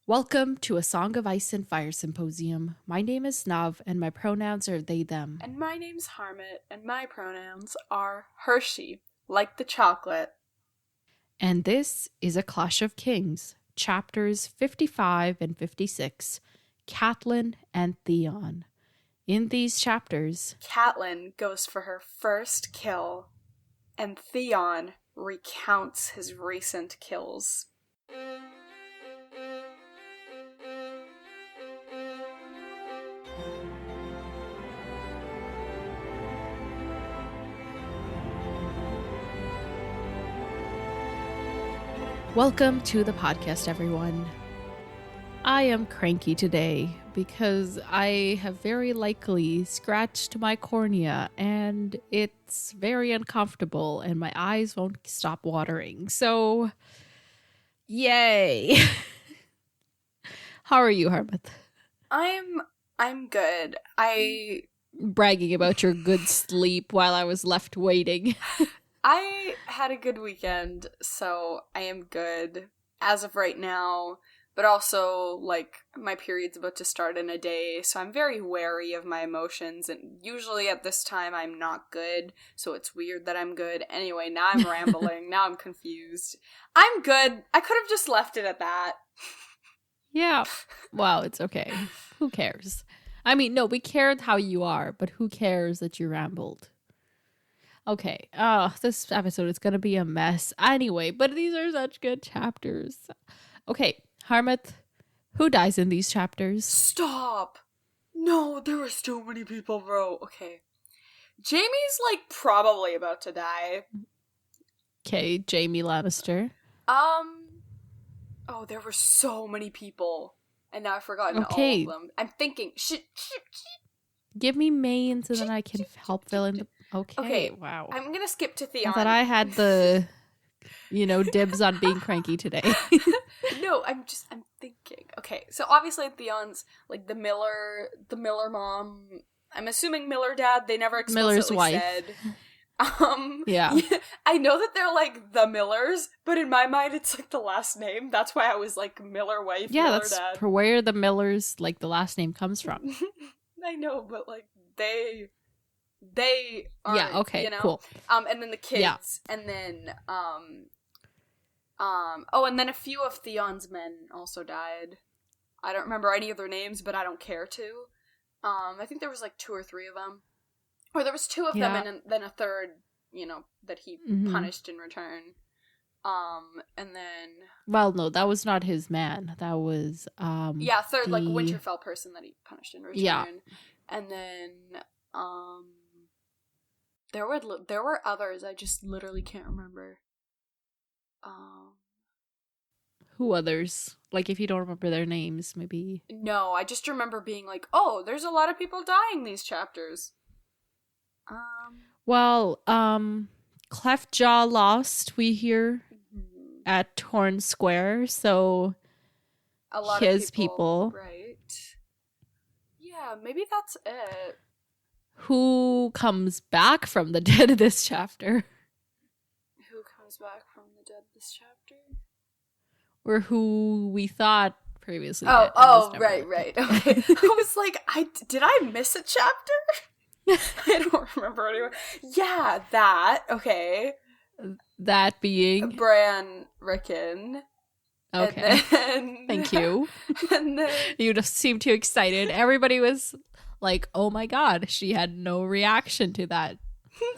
Welcome to a Song of Ice and Fire Symposium. My name is Nav, and my pronouns are they, them. And my name's Harmat, and my pronouns are Hershey, like the chocolate. And this is A Clash of Kings, chapters 55 and 56, Catelyn and Theon. In these chapters, Catelyn goes for her first kill, and Theon recounts his recent kills. welcome to the podcast, everyone. I am cranky today because I have very likely scratched my cornea and it's very uncomfortable and my eyes won't stop watering. So, yay! How are you, Harmat? I'm good. Bragging about your good sleep while I was left waiting. I had a good weekend, so I am good as of right now. But also, my period's about to start in a day, so I'm very wary of my emotions, and usually at this time I'm not good, so it's weird that I'm good. Anyway, now I'm rambling, now I'm confused. I'm good. I could have just left it at that. Yeah. Well, it's okay. Who cares? I mean, no, we cared how you are, but who cares that you rambled? Okay. This episode is going to be a mess anyway, but these are such good chapters. Okay. Harmat, who dies in these chapters? Stop! No, there were so many people, bro. Okay. Jaime's, probably about to die. Okay, Jaime Lannister. Oh, there were so many people. And now I've forgotten all of them. I'm thinking, Give me main so then I can help fill in the... Okay, wow. I'm gonna skip to Theon. I thought I had the... dibs on being cranky today. No, I'm thinking. Okay, so obviously Theon's, the Miller mom. I'm assuming Miller dad. They never explicitly Miller's wife. said. Yeah. I know that they're, the Millers, but in my mind it's, the last name. That's why I was, Miller wife, yeah, Miller that's dad. where the Millers, the last name comes from. I know, but, they are, yeah, okay, cool. And then the kids, yeah. and then, and then a few of Theon's men also died. I don't remember any of their names, but I don't care to. I think there was, 2 or 3 of them. Or there was 2 of them, and then a third, that he punished in return. And then... Well, no, that was not his man. That was, yeah, third, Winterfell person that he punished in return. Yeah. And then, there were others, I just literally can't remember. Who others? If you don't remember their names, maybe... No, I just remember being oh, there's a lot of people dying these chapters. Well, Cleftjaw lost, we hear, at Torn Square, so a lot his of people. Right. Yeah, maybe that's it. Who comes back from the dead in this chapter? Who comes back from the dead this chapter? Or who we thought previously. Right. Okay. I was did I miss a chapter? I don't remember anyway. Yeah, that. Okay. That being Bran Rickon. Okay. Then... Thank you. And then you just seemed too excited. Everybody was like, "Oh my god!" She had no reaction to that.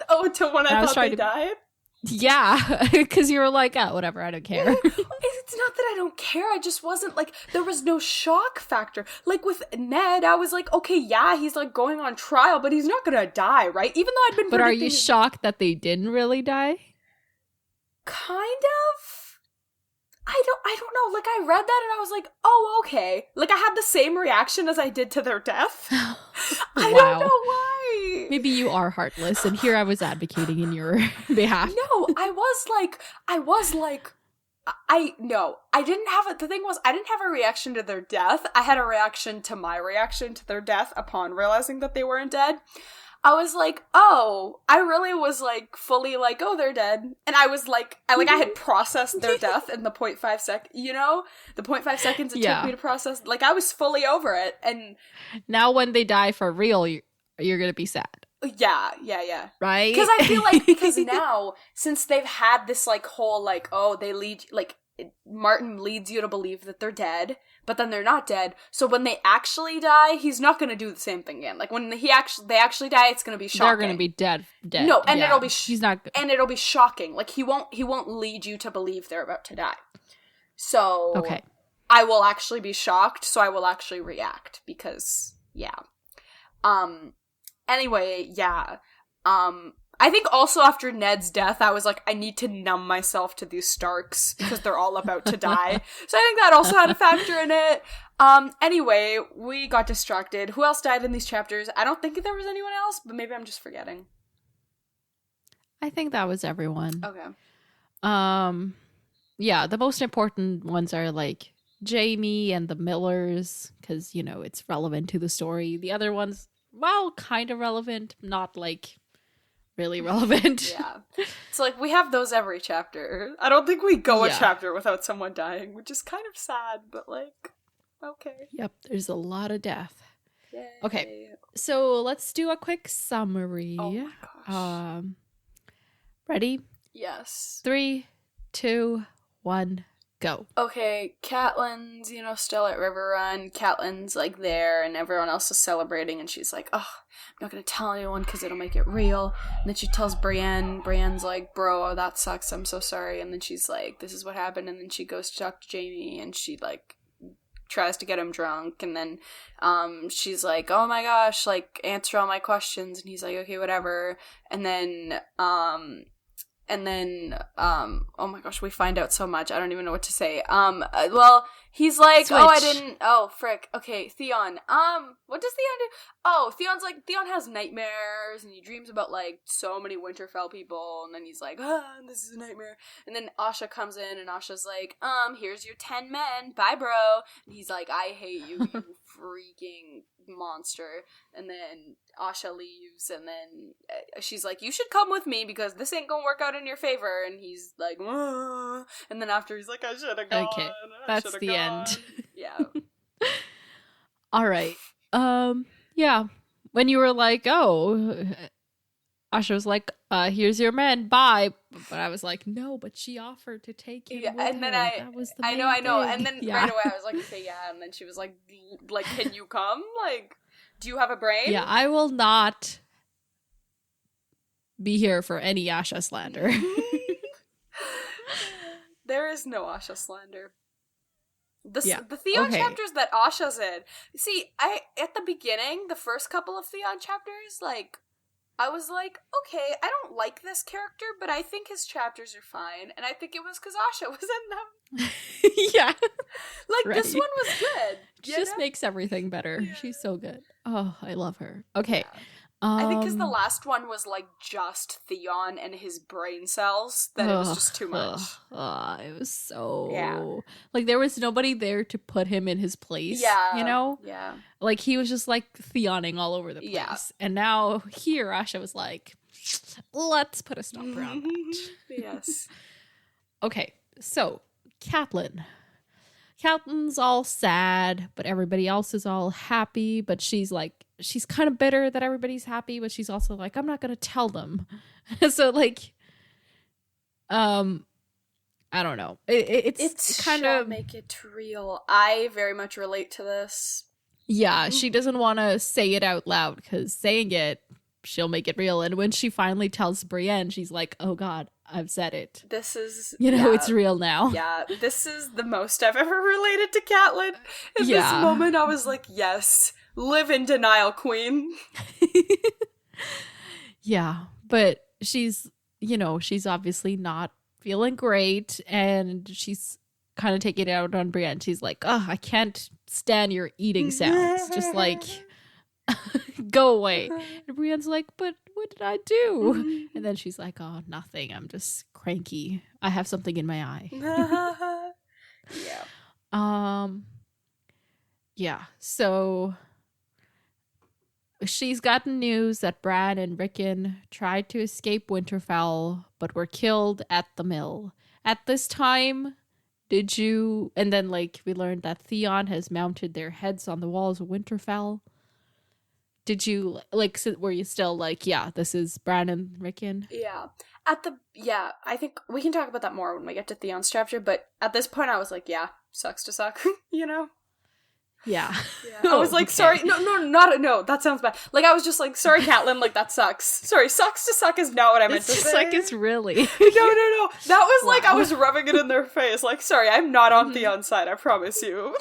Oh, to when I thought they died. Yeah, because you were like, "Oh, whatever. I don't care." It's not that I don't care. I just wasn't there was no shock factor. With Ned, I was okay, yeah, he's going on trial, but he's not gonna die, right? Even though I'd been. But are you shocked that they didn't really die? Kind of. I don't know. I read that and I was oh, okay. I had the same reaction as I did to their death. I don't know why. Maybe you are heartless, and here I was advocating in your behalf. No, I didn't have it. The thing was, I didn't have a reaction to their death. I had a reaction to my reaction to their death upon realizing that they weren't dead. I was like, oh, I really was like fully like, oh, they're dead. And I was like, I had processed their death in the 0.5 second, the 0.5 seconds it took me to process. Like, I was fully over it. And now when they die for real, you're going to be sad. Yeah. Right? Because I feel like, because now, since they've had this, like, whole, like, oh, they lead, like, Martin leads you to believe that they're dead, but then they're not dead. So when they actually die, he's not going to do the same thing again. Like, when they actually die, it's going to be shocking. They're going to be dead. No, and it'll be he's not and it'll be shocking. Like, he won't lead you to believe they're about to die. So okay, I will actually be shocked, so I will actually react because anyway, I think also after Ned's death, I was like, I need to numb myself to these Starks because they're all about to die. So I think that also had a factor in it. Anyway, we got distracted. Who else died in these chapters? I don't think there was anyone else, but maybe I'm just forgetting. I think that was everyone. Okay. Yeah, the most important ones are like Jaime and the Millers because, it's relevant to the story. The other ones, well, kind of relevant, not like really relevant. Yeah. So, like, we have those every chapter. I don't think we go a chapter without someone dying, which is kind of sad, but, like, okay. Yep, there's a lot of death. Yay. Okay, so let's do a quick summary. Oh my gosh. Ready? Yes. 3, 2, 1, go. Okay, Catelyn's, still at River Run. Catelyn's, like, there, and everyone else is celebrating, and she's like, oh, I'm not gonna tell anyone because it'll make it real. And then she tells Brienne. Brienne's like, bro, that sucks, I'm so sorry. And then she's like, this is what happened. And then she goes to talk to Jaime, and she, like, tries to get him drunk. And then she's like, oh my gosh, like, answer all my questions. And he's like, okay, whatever. And then, oh my gosh, we find out so much. I don't even know what to say. Well, he's like, frick. Okay, Theon. What does Theon do? Oh, Theon's like, Theon has nightmares, and he dreams about, like, so many Winterfell people, and then he's like, this is a nightmare. And then Asha comes in, and Asha's like, here's your 10 men. Bye, bro. And he's like, I hate you, you freaking monster. And then Asha leaves, and then she's like, you should come with me because this ain't gonna work out in your favor. And he's like, and then after he's like, I should have gone. Okay, that's the end. Yeah. All right. Yeah. When you were like, oh, Asha was like, here's your men, bye. But I was like, no, but she offered to take him with and then her. That was the I know. thing. And then right away I was like, okay, yeah. And then she was like, can you come? Like, do you have a brain? Yeah, I will not be here for any Asha slander. There is no Asha slander. The Theon chapters that Asha's in. See, at the beginning, the first couple of Theon chapters, like, I was like, okay, I don't like this character, but I think his chapters are fine. And I think it was because Asha was in them. Yeah. Like, this one was good. She just makes everything better. Yeah. She's so good. Oh, I love her. Okay. Yeah. I think because the last one was, like, just Theon and his brain cells, that it was just too much. It was so... Yeah. Like, there was nobody there to put him in his place, Yeah. Like, he was just, like, Theoning all over the place. Yeah. And now, here, Asha was like, let's put a stopper on that. Yes. Okay, so, Catelyn. Catelyn's all sad, but everybody else is all happy, but she's kind of bitter that everybody's happy, but she's also like, I'm not going to tell them. So, like, I don't know. It's kind of... make it real. I very much relate to this. Yeah, she doesn't want to say it out loud, because saying it, she'll make it real. And when she finally tells Brienne, she's like, oh God, I've said it. This is... it's real now. Yeah, this is the most I've ever related to Catelyn. In this moment, I was like, yes, live in denial, queen. Yeah, but she's obviously not feeling great, and she's kind of taking it out on Brienne. She's like, oh, I can't stand your eating sounds. Just like... go away. And Brienne's like, but what did I do? And then she's like, oh, nothing. I'm just cranky. I have something in my eye. Yeah. Yeah. So she's gotten news that Bran and Rickon tried to escape Winterfell but were killed at the mill. At this time, did you... And then, like, we learned that Theon has mounted their heads on the walls of Winterfell. Did you, like, were you still like, yeah, this is Bran and Rickon? Yeah. I think we can talk about that more when we get to Theon's chapter, but at this point I was like, yeah, sucks to suck, you know? Yeah. I was like, okay. sorry, no, that sounds bad. Like, I was just like, sorry, Catelyn, like, that sucks. Sorry, sucks to suck is not what I meant to say. Like, it's really. No. That was like, I was rubbing it in their face. Like, sorry, I'm not on Theon's side, I promise you.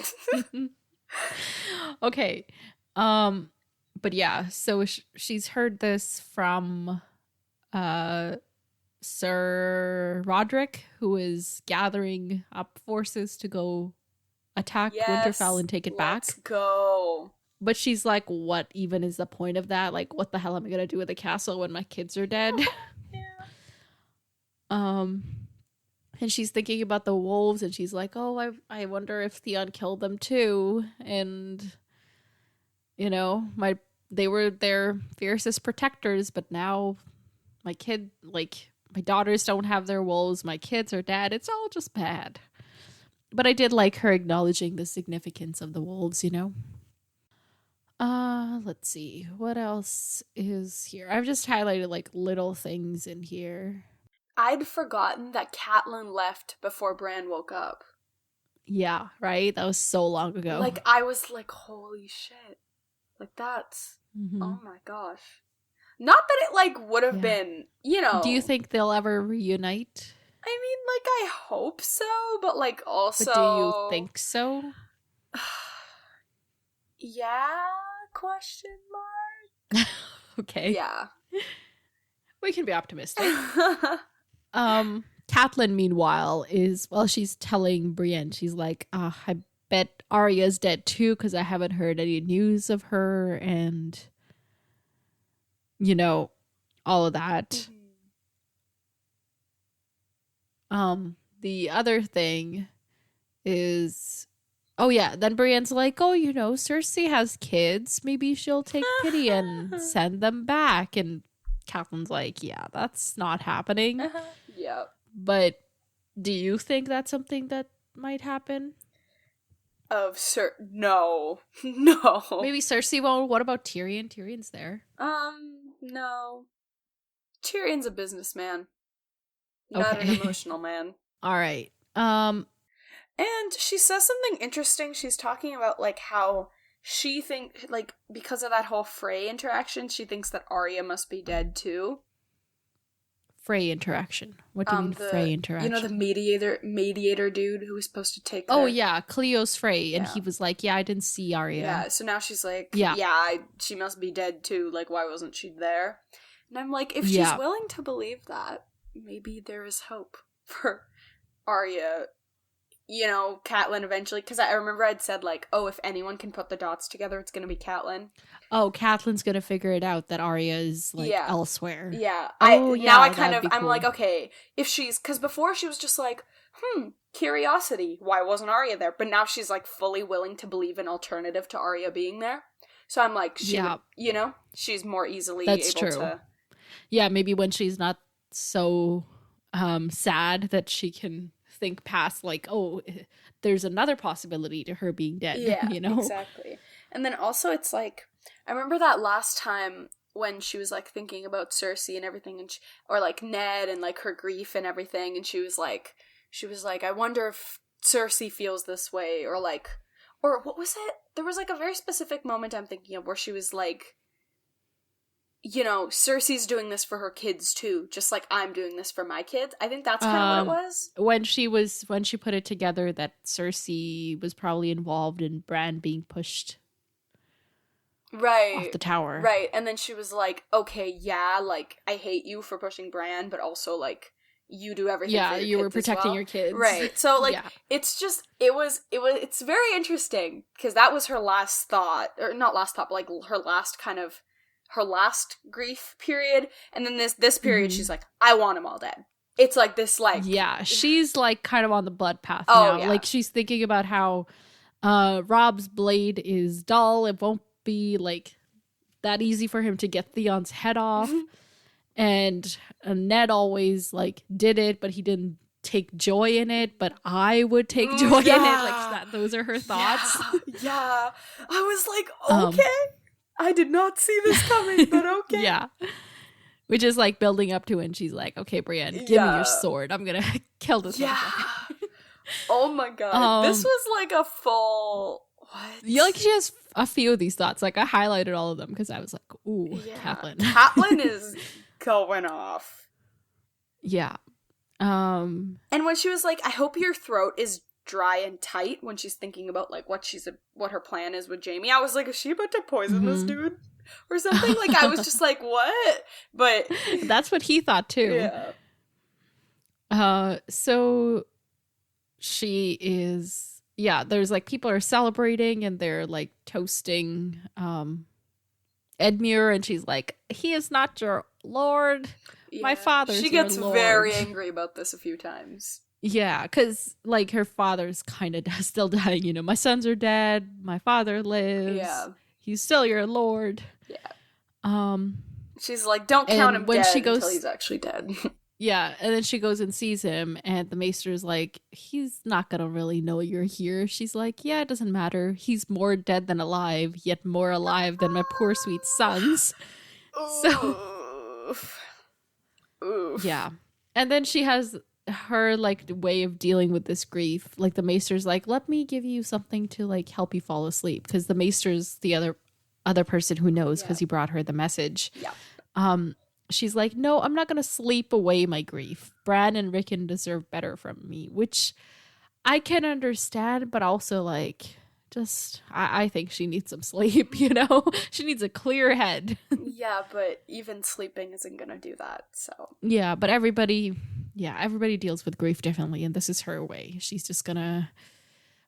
Okay. But yeah, so she's heard this from Sir Roderick, who is gathering up forces to go attack Winterfell and take it back. Let's go. But she's like, what even is the point of that? Like, what the hell am I gonna do with the castle when my kids are dead? Yeah. And she's thinking about the wolves, and she's like, oh, I wonder if Theon killed them too. And, you know, they were their fiercest protectors, but now my daughters don't have their wolves, my kids are dead. It's all just bad. But I did like her acknowledging the significance of the wolves, you know? Let's see. What else is here? I've just highlighted, like, little things in here. I'd forgotten that Catelyn left before Bran woke up. Yeah, right? That was so long ago. Like, I was like, holy shit. Like, that's... Mm-hmm. Oh my gosh. Not that it, like, would have been, you know... Do you think they'll ever reunite? I mean, like, I hope so, but, like, also... But do you think so? Yeah? Question mark? Okay. Yeah. We can be optimistic. Catelyn, meanwhile, she's telling Brienne, she's like, I bet Arya's dead too, because I haven't heard any news of her, and, you know, all of that. Mm-hmm. The other thing is, oh yeah, then Brienne's like, oh, you know, Cersei has kids. Maybe she'll take pity and send them back. And Catelyn's like, yeah, that's not happening. Yep. But do you think that's something that might happen? No. Maybe Cersei won't. What about Tyrion? Tyrion's there. No. Tyrion's a businessman. Not an emotional man. All right. And she says something interesting. She's talking about, like, how she like, because of that whole Frey interaction, she thinks that Arya must be dead too. Frey interaction. What do you mean Frey interaction? You know, the mediator dude who was supposed to take Oh, yeah, Cleo's Frey. And he was like, yeah, I didn't see Arya. Yeah, so now she's like, she must be dead too. Like, why wasn't she there? And I'm like, if she's willing to believe that, maybe there is hope for Arya, you know, Catelyn eventually. Because I remember I'd said, like, oh, if anyone can put the dots together, it's going to be Catelyn. Oh, Catelyn's going to figure it out that Arya is, like, elsewhere. Yeah. Oh, now I kind of, cool. I'm like, okay, if she's, because before she was just like, curiosity, why wasn't Arya there? But now she's, like, fully willing to believe an alternative to Arya being there. So I'm like, you know, she's more easily able to. Yeah, maybe when she's not so sad that she can think past, like, oh, there's another possibility to her being dead. Yeah, you know? Exactly. And then also it's like, I remember that last time when she was, like, thinking about Cersei and everything, and or, like, Ned and, like, her grief and everything, and she was like, I wonder if Cersei feels this way, or, like, or what was it? There was, like, a very specific moment I'm thinking of where she was like, you know, Cersei's doing this for her kids too, just like I'm doing this for my kids. I think that's kind of what it was. When she put it together that Cersei was probably involved in Bran being pushed off the tower. Right. And then she was like, okay, yeah, like, I hate you for pushing Bran, but also, like, you do everything for your you were protecting your kids. Right. So, like, it's just, it's very interesting, because that was her last thought, or not last thought, but, like, her last grief period, and then this period she's like, I want them all dead. It's like this, like, she's, like, kind of on the blood path now. Like, she's thinking about how Rob's blade is dull. It won't be, like, that easy for him to get Theon's head off. And Ned always like did it, but he didn't take joy in it. But I would take joy in it. Like that. Those are her thoughts. Yeah. I was like, okay. I did not see this coming, but okay. Yeah. Which is like building up to when she's like, okay, Brienne, give me your sword. I'm going to kill this motherfucker. Oh my god. This was like a full... What? Yeah, like she has a few of these thoughts. Like I highlighted all of them because I was like, ooh, Catelyn. Catelyn is going off. Yeah. And when she was like, I hope your throat is dry and tight when she's thinking about like what her plan is with Jaime, I was like, is she about to poison this dude or something? Like I was just like, what? But that's what he thought too. Yeah. So she is, there's like people are celebrating and they're like toasting Edmure, and she's like, he is not your lord. My father's She gets your lord. very angry about this a few times. Yeah, because like her father's kind of still dying. You know, my sons are dead. My father lives. Yeah, he's still your lord. Yeah. She's like, don't count him dead until he's actually dead. Yeah, and then she goes and sees him, and the maester's like, he's not gonna really know you're here. She's like, yeah, it doesn't matter. He's more dead than alive, yet more alive than my poor sweet sons. So, Oof. Yeah. And then she has her like way of dealing with this grief. Like the maester's like, let me give you something to like help you fall asleep, because the maester's the other person who knows, because he brought her the message. Yeah. She's like, no, I'm not gonna sleep away my grief. Bran and Rickon deserve better from me, which I can understand, but also like, just I think she needs some sleep, you know? She needs a clear head. Yeah, but even sleeping isn't gonna do that, so. Yeah, but everybody deals with grief differently, and this is her way. She's just gonna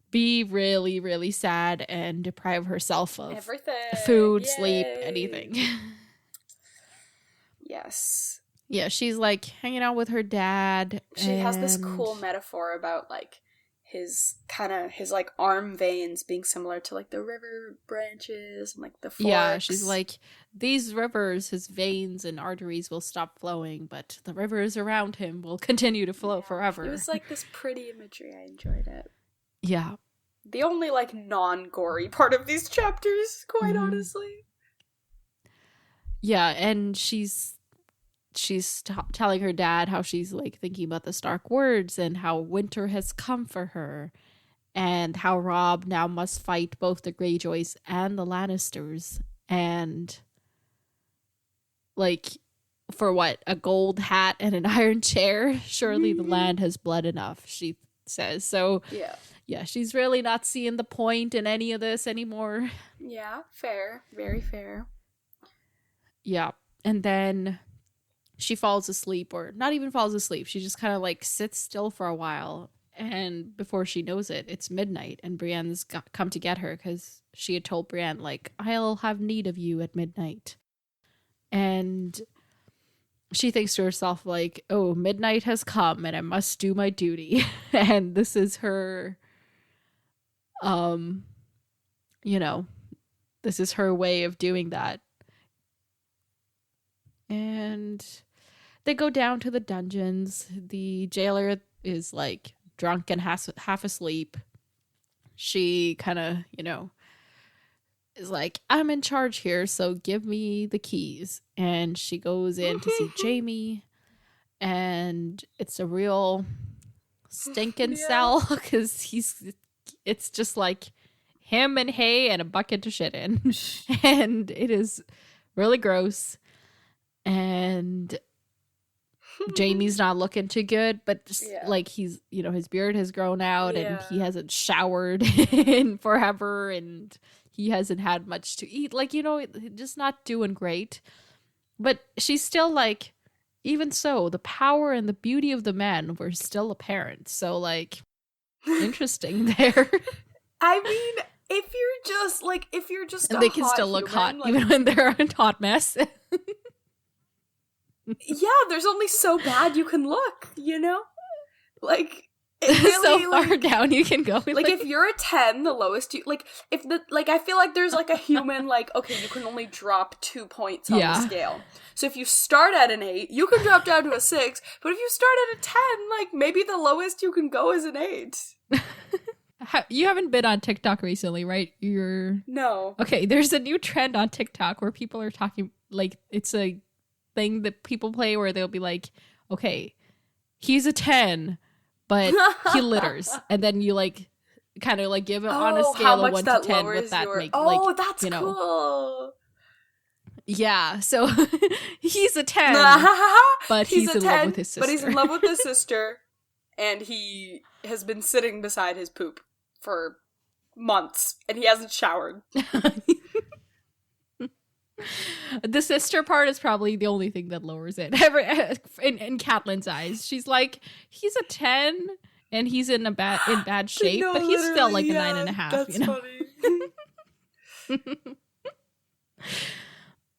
be really, really sad and deprive herself of everything. Food, Yay. Sleep, anything. Yes. Yeah, she's like hanging out with her dad. She has this cool metaphor about like his like arm veins being similar to like the river branches and like the forks. Yeah, she's like, these rivers, his veins and arteries will stop flowing, but the rivers around him will continue to flow forever. It was like this pretty imagery. I enjoyed it. Yeah. The only like non-gory part of these chapters, quite honestly. Yeah, and she's telling her dad how she's like thinking about the Stark words and how winter has come for her, and how Robb now must fight both the Greyjoys and the Lannisters, and like, for what, a gold hat and an iron chair? Surely the land has blood enough, she says. So yeah, she's really not seeing the point in any of this anymore. Yeah, fair, very fair. Yeah, and then she falls asleep, or not even falls asleep. She just kind of like sits still for a while. And before she knows it, it's midnight, and Brienne's come to get her, because she had told Brienne, like, I'll have need of you at midnight. And she thinks to herself, like, oh, midnight has come and I must do my duty. And this is her, this is her way of doing that. And they go down to the dungeons. The jailer is like drunk and half asleep. She kind of, is like, I'm in charge here, so give me the keys. And she goes in to see Jaime, and it's a real stinking cell, because it's just like him and hay and a bucket to shit in. And it is really gross. And Jaime's not looking too good, but just like he's, his beard has grown out and he hasn't showered in forever, and he hasn't had much to eat. Like, just not doing great. But she's still like, even so, the power and the beauty of the man were still apparent. So like, interesting there. I mean, if you're just and they can still look hot, like, even when they're a hot mess. Yeah, there's only so bad you can look, Like, It really, so far down you can go. Like, if you're a 10, the lowest you, like, if the, like, I feel like there's, like, a human, like, okay, you can only drop 2 points on the scale. So if you start at an 8, you can drop down to a 6, but if you start at a 10, like, maybe the lowest you can go is an 8. You haven't been on TikTok recently, right? No. Okay, there's a new trend on TikTok where people are talking, like, it's a thing that people play where they'll be like, okay, he's a 10, but he litters, and then you like kind of like give it on a scale of 1 to 10 what that makes. Oh, like, that's cool. Yeah, so he's a 10, but he's in love with his sister. But he's in love with his sister, and he has been sitting beside his poop for months, and he hasn't showered. The sister part is probably the only thing that lowers it in Catelyn's eyes. She's like, he's a 10 and he's in bad shape, but he's still like a 9.5. That's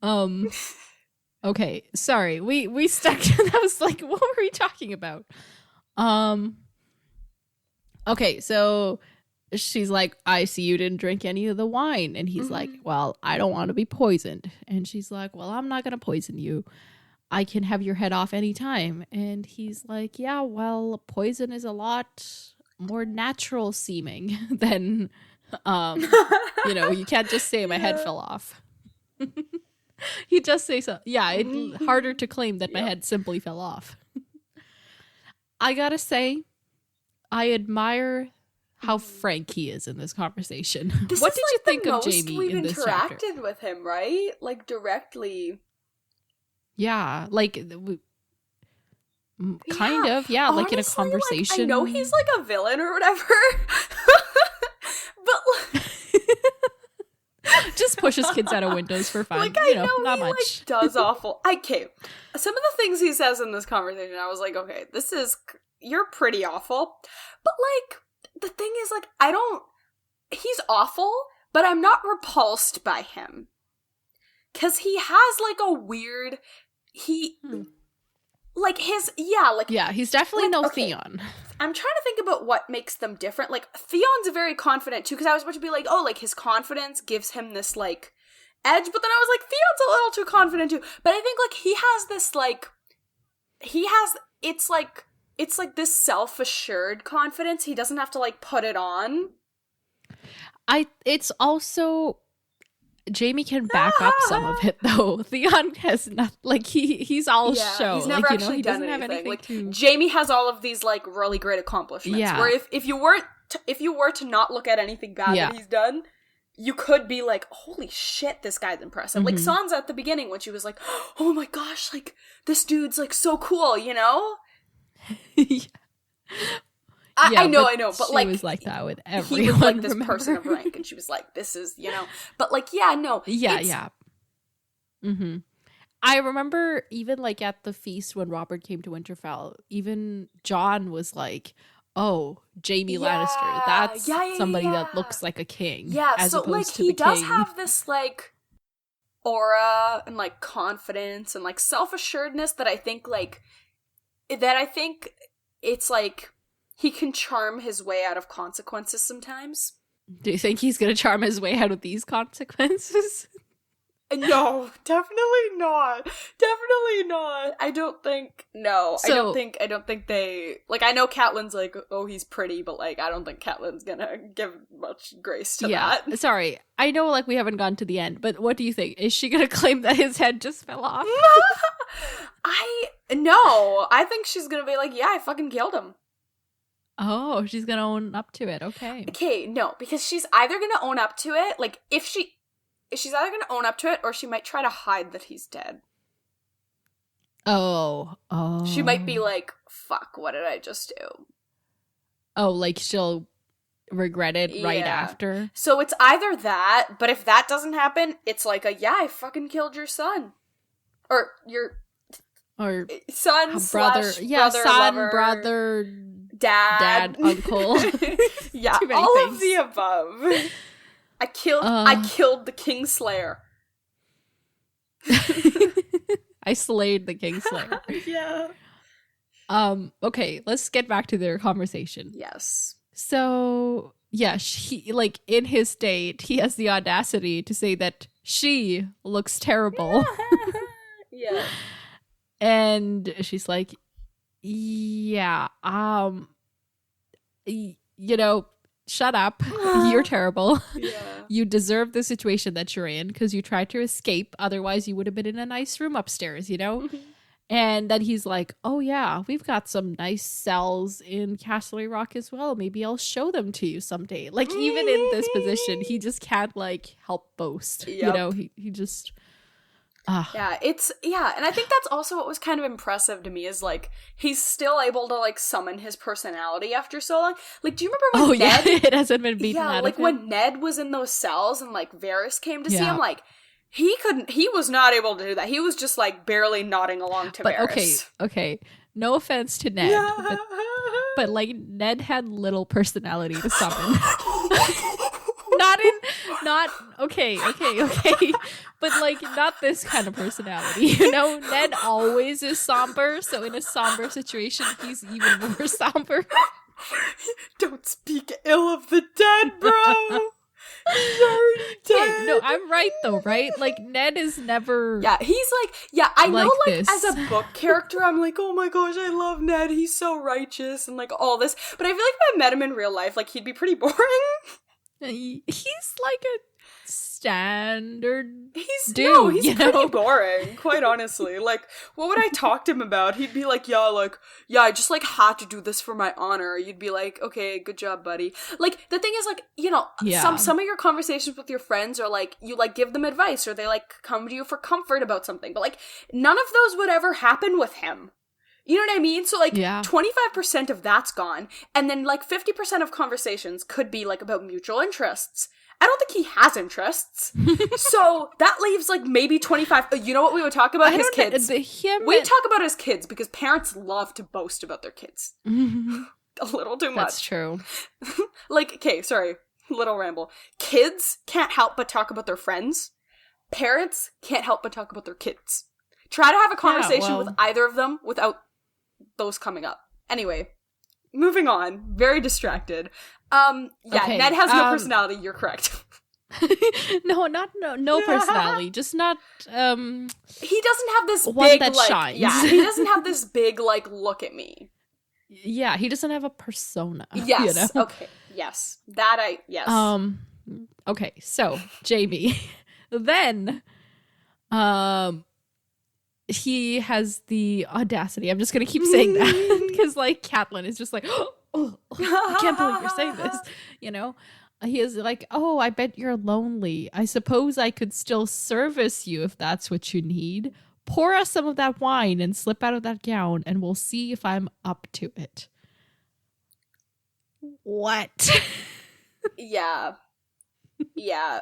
funny. Okay, sorry, we stuck. That was like, what were we talking about? Okay, so she's like, I see you didn't drink any of the wine. And he's like, well, I don't want to be poisoned. And she's like, well, I'm not going to poison you. I can have your head off anytime. And he's like, yeah, well, poison is a lot more natural seeming than, you can't just say my head fell off. He just say so. Yeah, it's harder to claim that my head simply fell off. I gotta say, I admire how frank he is in this conversation. What did you think of Jaime in this chapter? We've interacted with him, right? Like, directly. Yeah, like, kind of. Yeah, honestly, like in a conversation. Like, I know he's like a villain or whatever. But just pushes kids out of windows for fun. Like, I know not he, much. Like, does awful. Okay, some of the things he says in this conversation, I was like, okay, you're pretty awful. But, like, the thing is, like, he's awful, but I'm not repulsed by him. 'Cause he has, like, a weird, yeah, he's definitely no Theon. I'm trying to think about what makes them different. Like, Theon's very confident, too, because I was about to be like, oh, like, his confidence gives him this, like, edge, but then I was like, Theon's a little too confident, too. But I think, like, he has this, like, it's like this self-assured confidence. He doesn't have to, like, put it on. It's also, Jaime can back up some of it, though. Theon has not, like, he's all show. He's never actually he done doesn't anything. Have anything like, to... Jaime has all of these, like, really great accomplishments. Yeah. Where if you were to not look at anything bad that he's done, you could be like, holy shit, this guy's impressive. Like, Sansa at the beginning, when she was like, oh my gosh, like, this dude's, like, so cool, you know? I know, but, like, she was like that with everyone. He was, like, this person of rank, and she was like, this is, but, like, yeah, no. Yeah. Mm-hmm. I remember even, like, at the feast when Robert came to Winterfell, even Jon was like, oh, Jaime Lannister, that's somebody that looks like a king. Yeah, as so, opposed like, to he the does king. have this, like, aura and, like, confidence and, like, self-assuredness that I think it's, like, he can charm his way out of consequences sometimes. Do you think he's gonna charm his way out of these consequences? No, definitely not. Definitely not. I don't think they, like, I know Catelyn's like, oh, he's pretty, but, like, I don't think Catelyn's gonna give much grace to that. Sorry. I know, like, we haven't gone to the end, but what do you think? Is she gonna claim that his head just fell off? I think she's gonna be like, yeah, I fucking killed him. Oh, she's gonna own up to it. Okay, no, because she's either gonna own up to it, like, she's either gonna own up to it, or she might try to hide that he's dead. Oh. She might be like, fuck, what did I just do? Oh, like, she'll regret it right after? So it's either that, but if that doesn't happen, it's like I fucking killed your son. Or your... Or son, brother, brother, dad, uncle. Yeah, all things. Of the above. I killed the Kingslayer. I slayed the Kingslayer. Yeah. Okay, let's get back to their conversation. Yes. So, yeah, he, like, in his date, he has the audacity to say that she looks terrible. Yeah. And she's like, yeah, you know, shut up. You're terrible. Yeah. You deserve the situation that you're in because you tried to escape. Otherwise, you would have been in a nice room upstairs, you know? And then he's like, oh, yeah, we've got some nice cells in Castle Rock as well. Maybe I'll show them to you someday. Like, even in this position, he just can't, like, help boast. Yep. You know, he just... Yeah, and I think that's also what was kind of impressive to me is, like, he's still able to, like, summon his personality after so long. Like, do you remember when Ned... it hasn't been beaten out like, of him. when Ned was in those cells and, like, Varys came to see him, like, he was not able to do that. He was just, like, barely nodding along to Varys. Okay. No offense to Ned, but, like, Ned had little personality to summon. Okay. But, like, not this kind of personality, you know? Ned always is somber, so in a somber situation, he's even more somber. Don't speak ill of the dead, bro! He's already dead. No, I'm right, though, right? Like, Ned is never... Yeah, he's like... Yeah, I know, like, this. as a book character, I'm like, oh my gosh, I love Ned, he's so righteous, and, like, all this. But I feel like if I met him in real life, like, he'd be pretty boring. He's like a standard he's dude, pretty boring, quite honestly. Like, what would I talk to him about? He'd be like, I just, like, had to do this for my honor. You'd be like, okay, good job, buddy. Like, the thing is, like, you know, some of your conversations with your friends are, like, you, like, give them advice, or they, like, come to you for comfort about something. But, like, none of those would ever happen with him. You know what I mean? So, like, 25% of that's gone, and then, like, 50% of conversations could be, like, about mutual interests. I don't think he has interests. So, that leaves, like, maybe 25... You know what we would talk about? His kids. We talk about his kids, because parents love to boast about their kids. A little too much. That's true. Like, okay, sorry. Little ramble. Kids can't help but talk about their friends. Parents can't help but talk about their kids. Try to have a conversation with either of them without those coming up. Anyway, moving on. Very distracted. Ned has no personality. You're correct. no personality. Just not. He doesn't have this one big that like. shines. Yeah, he doesn't have this big like. Look at me. Yeah, he doesn't have a persona. Yes. You know? Okay. Yes. Yes. Okay. So Jaime, then, he has the audacity. I'm just gonna keep saying that because like Catelyn is just like, oh, I can't believe you're saying this. You know, he is like, oh, I bet you're lonely. I suppose I could still service you if that's what you need. Pour us some of that wine and slip out of that gown, and we'll see if I'm up to it. What? Yeah. Yeah.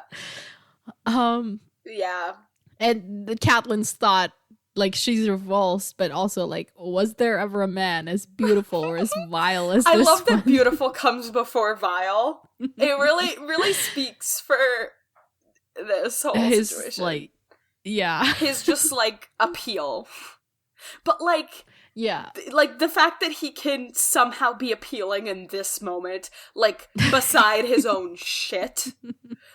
Yeah. And the Catelyn's thought, like, she's repulsed, but also, like, was there ever a man as beautiful or as vile as this I love one? that beautiful comes before vile. It really speaks for this whole situation. Like, yeah. His just, like, appeal. But, like... Yeah. Like, the fact that he can somehow be appealing in this moment, like, beside his own shit.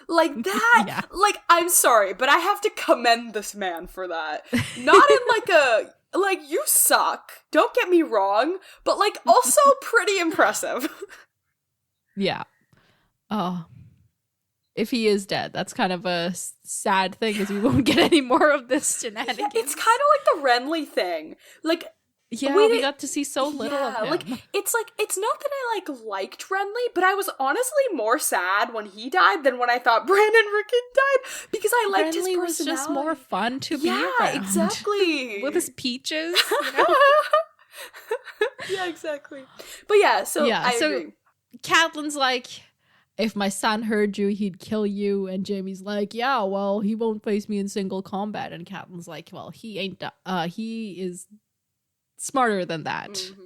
Like, that, yeah. Like, I'm sorry, but I have to commend this man for that. Not in, like, a, like, you suck, don't get me wrong, but, like, also pretty impressive. Yeah. Oh. If he is dead, that's kind of a sad thing, because we won't get any more of this shenanigans. Yeah, it's kind of like the Renly thing. Like... Yeah, we got to see so little of him. Like, it's not that I, like, liked Renly, but I was honestly more sad when he died than when I thought Brandon Rickon died, because I liked his personality. Was just more fun to be around. Yeah, exactly. With his peaches, you know? Yeah, exactly. But yeah, so I agree. Catelyn's like, if my son heard you, he'd kill you. And Jaime's like, yeah, well, he won't face me in single combat. And Catelyn's like, well, he ain't, he is smarter than that. Mm-hmm.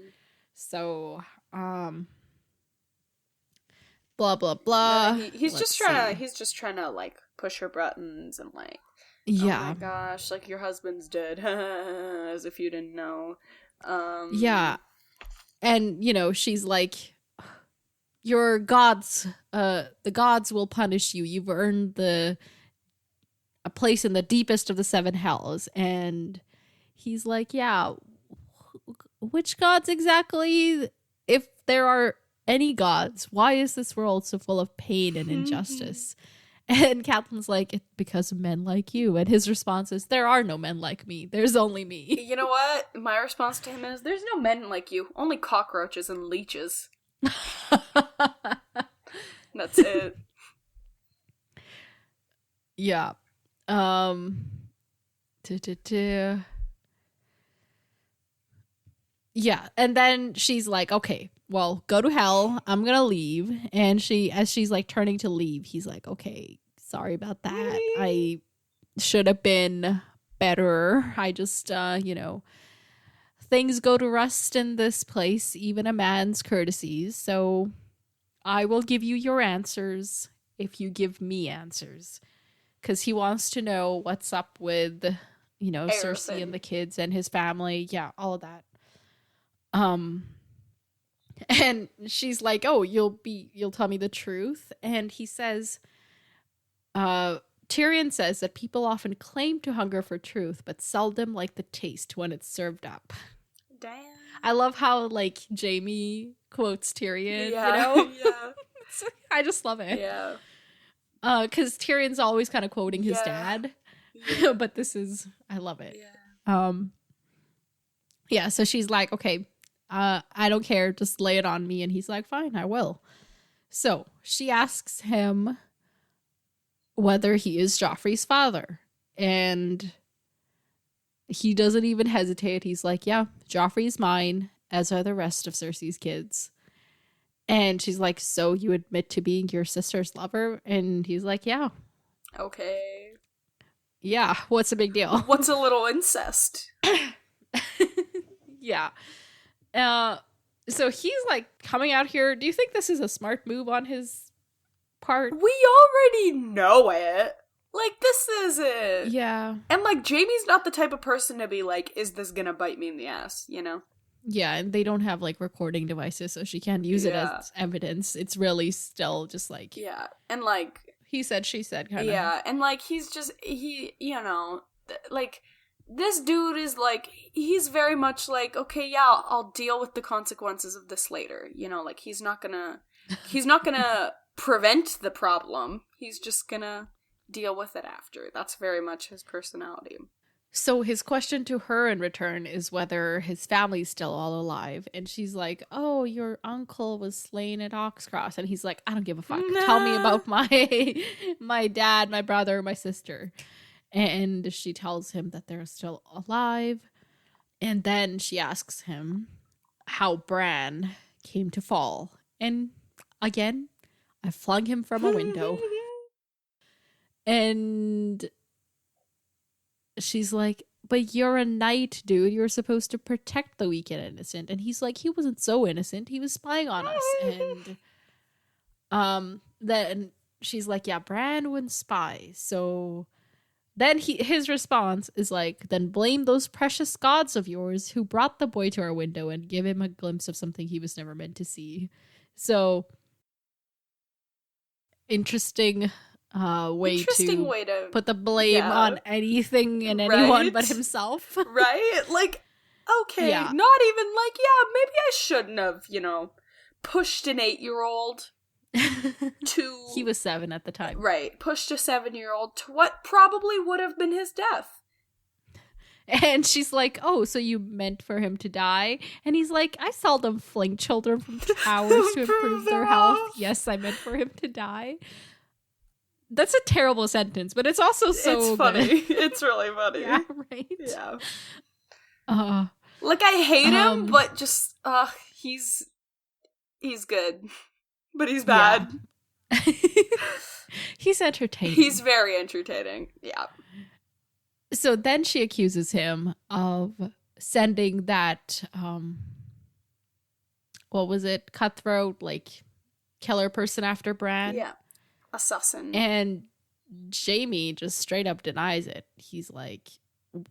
So, blah blah blah. He's just trying to like push her buttons and like, yeah. Oh my gosh, like your husband's dead, as if you didn't know. Yeah, And, she's like, your gods, the gods will punish you. You've earned a place in the deepest of the seven hells. And he's like, yeah, which gods exactly? If there are any gods, why is this world so full of pain and injustice? And Catelyn's like, because of men like you. And his response is, there are no men like me. There's only me. You know what? My response to him is, there's no men like you. Only cockroaches and leeches. That's it. Yeah. Yeah. And then she's like, okay, well, go to hell. I'm going to leave. And as she's like turning to leave, he's like, okay, sorry about that. I should have been better. I just, things go to rust in this place, even a man's courtesies. So I will give you your answers if you give me answers. Because he wants to know what's up with, Cersei and the kids and his family. Yeah, all of that. And she's like, oh, you'll tell me the truth. And he says, Tyrion says that people often claim to hunger for truth, but seldom like the taste when it's served up. Damn. I love how, like, Jaime quotes Tyrion, Yeah. I just love it. Yeah. Because Tyrion's always kind of quoting his dad. Yeah. But I love it. Yeah. Yeah, so she's like, okay, I don't care, just lay it on me. And he's like, fine, I will. So she asks him whether he is Joffrey's father. And he doesn't even hesitate. He's like, yeah, Joffrey's mine, as are the rest of Cersei's kids. And she's like, so you admit to being your sister's lover? And he's like, yeah. Okay. Yeah, what's the big deal? What's a little incest? Yeah. So he's like coming out here. Do you think this is a smart move on his part? We already know it. Like, this is it. Yeah. And, like, Jaime's not the type of person to be like, is this gonna bite me in the ass, you know? Yeah, and they don't have, like, recording devices, so she can't use it as evidence. It's really still just, like... Yeah, and, like... He said, she said, kind of. Yeah, and, like, he's just... like, this dude is, like... He's very much like, okay, yeah, I'll deal with the consequences of this later. You know, like, he's not gonna prevent the problem. He's just gonna deal with it after. That's very much his personality. So his question to her in return is whether his family's still all alive. And she's like, oh, your uncle was slain at Oxcross. And he's like, I don't give a fuck. Nah. Tell me about my dad, my brother, my sister. And she tells him that they're still alive. And then she asks him how Bran came to fall. And again, I flung him from a window. And... she's like, but you're a knight, dude. You're supposed to protect the weak and innocent. And he's like, he wasn't so innocent. He was spying on us. And then she's like, yeah, Bran wouldn't spy. So then his response is like, then blame those precious gods of yours who brought the boy to our window and give him a glimpse of something he was never meant to see. So interesting way to put the blame on anything and anyone but himself. Right? Like, okay, not even like, yeah, maybe I shouldn't have, pushed an 8-year-old to... He was 7 at the time. Right. Pushed a 7-year-old to what probably would have been his death. And she's like, oh, so you meant for him to die? And he's like, I seldom fling children from towers to improve their health. Yes, I meant for him to die. That's a terrible sentence, but it's also so It's funny. It's really funny. Yeah, right? Yeah. Like, I hate him, but just, he's good. But he's bad. Yeah. He's entertaining. He's very entertaining. Yeah. So then she accuses him of sending that, what was it? Cutthroat, like, killer person after Bran. Yeah. Assassin. And Jaime just straight up denies it. He's like,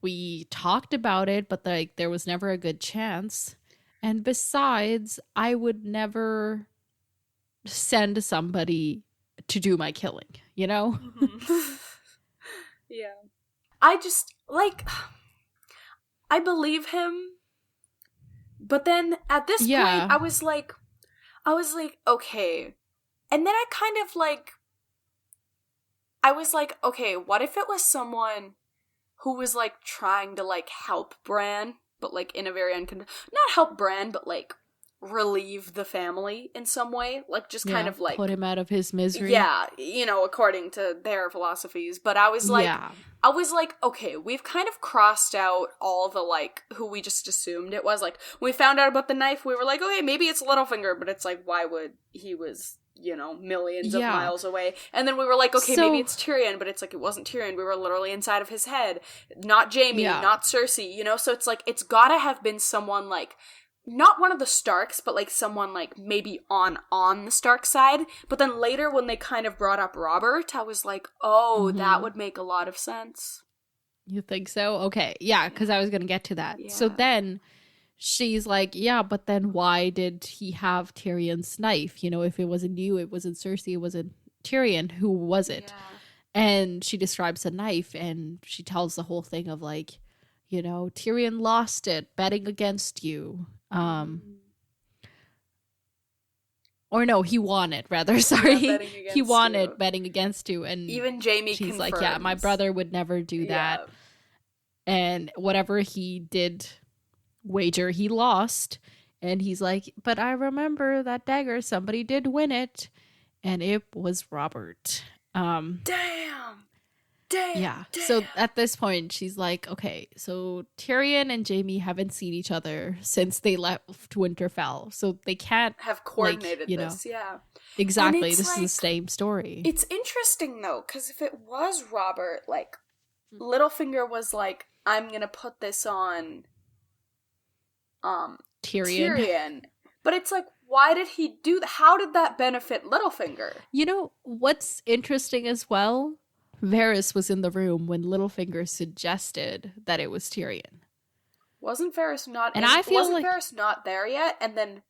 we talked about it, but like there was never a good chance. And besides, I would never send somebody to do my killing, you know? Mhm. Yeah. I just, like, I believe him, but then at this point, Yeah. I was like, okay. And then I kind of, like, I was like, okay, what if it was someone who was, like, trying to, like, help Bran, but, like, in a very not help Bran, but, like, relieve the family in some way, like, just kind Yeah. of, like, Put him out of his misery. yeah, you know, according to their philosophies. But Yeah. I was like, okay, we've kind of crossed out all the, like, who we just assumed it was. Like, when we found out about the knife, we were like, okay, maybe it's Littlefinger, but it's like, why would he was, you know, millions of Yeah. miles away? And then we were like, okay, maybe So- it's Tyrion, but it's like, it wasn't Tyrion. We were literally inside of his head. Not Jaime, Yeah. not Cersei, you know? So it's like, it's gotta have been someone, like, not one of the Starks, but like someone like maybe on the Stark side. But then later when they kind of brought up Robert, I was like, oh, that would make a lot of sense. You think so? Okay. Yeah, because I was going to get to that. So Yeah. then she's like, yeah, but then why did he have Tyrion's knife? You know, if it wasn't you, it wasn't Cersei, it wasn't Tyrion, who was it? Yeah. And she describes the knife and she tells the whole thing of like, you know, Tyrion lost it betting against you. Or no, he won it, rather. Sorry. Yeah, betting He against won you. it betting against you. And Even Jaime she's confirms. like, yeah, my brother would never do that. Yeah. And whatever he did wager, he lost. And he's like, but I remember that dagger, somebody did win it. And it was Robert. Damn. Yeah. So at this point, she's like, okay, so Tyrion and Jaime haven't seen each other since they left Winterfell. So they can't have coordinated like, you this, know, yeah. Exactly. This like, is the same story. It's interesting though, because if it was Robert, like, Littlefinger was like, I'm gonna put this on Tyrion. But it's like, why did he do that? How did that benefit Littlefinger? You know, what's interesting as well? Varys was in the room when Littlefinger suggested that it was Tyrion. Wasn't Varys not? And I feel wasn't like Varys not there yet? And then,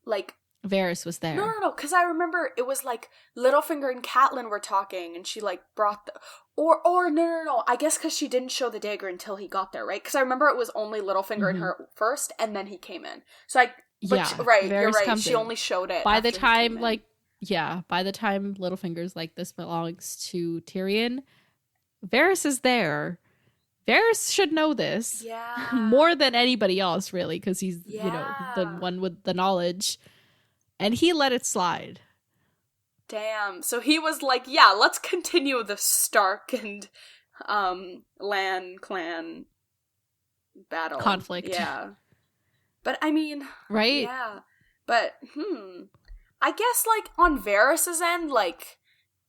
like, Varys was there. no, because I remember it was like Littlefinger and Catelyn were talking, and she like brought the or no. I guess because she didn't show the dagger until he got there, right? Because I remember it was only Littlefinger and her first, and then he came in. So right, Varys you're right. comes She in. only showed it By the after he time, came in. like, yeah, by the time Littlefinger's like, this belongs to Tyrion, Varys is there. Varys should know this. Yeah. More than anybody else, really, because he's, you know, the Yeah. one with the knowledge. And he let it slide. Damn. So he was like, yeah, let's continue the Stark and Lan clan battle. Conflict. Yeah. But I mean, right? yeah. But I guess like on Varys's end, like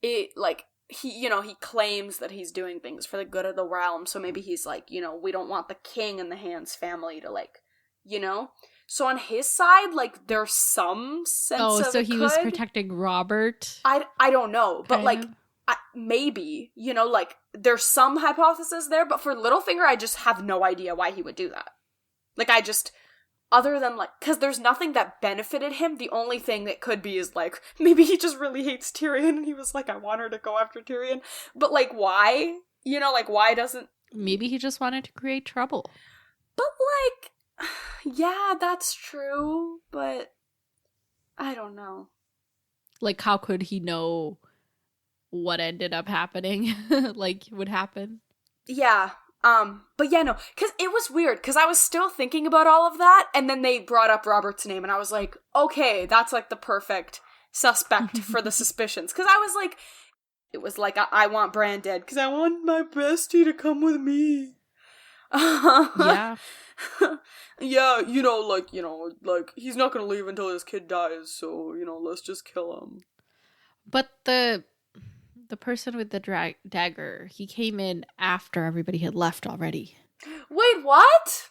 it like he, you know, he claims that he's doing things for the good of the realm, so maybe he's like, you know, we don't want the king and the Hands family to, like, you know. So on his side, like, there's some sense of so he was could. protecting Robert. I don't know, but kind like of? maybe, you know, like there's some hypothesis there, but for Littlefinger, I just have no idea why he would do that. Like, I just, other than like, because there's nothing that benefited him. The only thing that could be is like, maybe he just really hates Tyrion and he was like, I want her to go after Tyrion. But like, why? You know, like, why doesn't... Maybe he just wanted to create trouble. But like, yeah, that's true, but I don't know. Like, how could he know what ended up happening? Like, would happen? Yeah. But yeah, no, because it was weird, because I was still thinking about all of that, and then they brought up Robert's name, and I was like, okay, that's like the perfect suspect for the suspicions. Because I was like, it was like, I want Bran dead, because I want my bestie to come with me. Yeah. Yeah, you know, like, he's not gonna leave until his kid dies, so, you know, let's just kill him. But the person with the dagger, he came in after everybody had left already. Wait, what?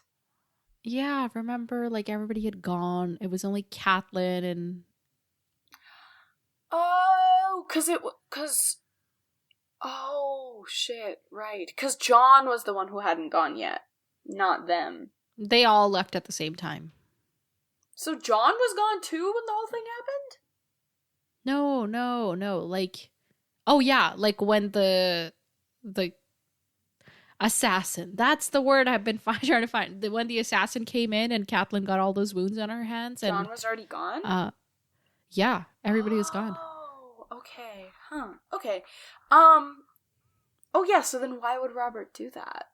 Yeah, remember, like, everybody had gone. It was only Catelyn and... Oh, oh, shit, right. Because Jon was the one who hadn't gone yet, not them. They all left at the same time. So John was gone too when the whole thing happened? No. Like, oh yeah, like when the assassin. That's the word I've been trying to find. When the assassin came in and Catelyn got all those wounds on her hands, and John was already gone? yeah, everybody was gone. Oh, okay. Huh. Okay. Oh yeah, so then why would Robert do that?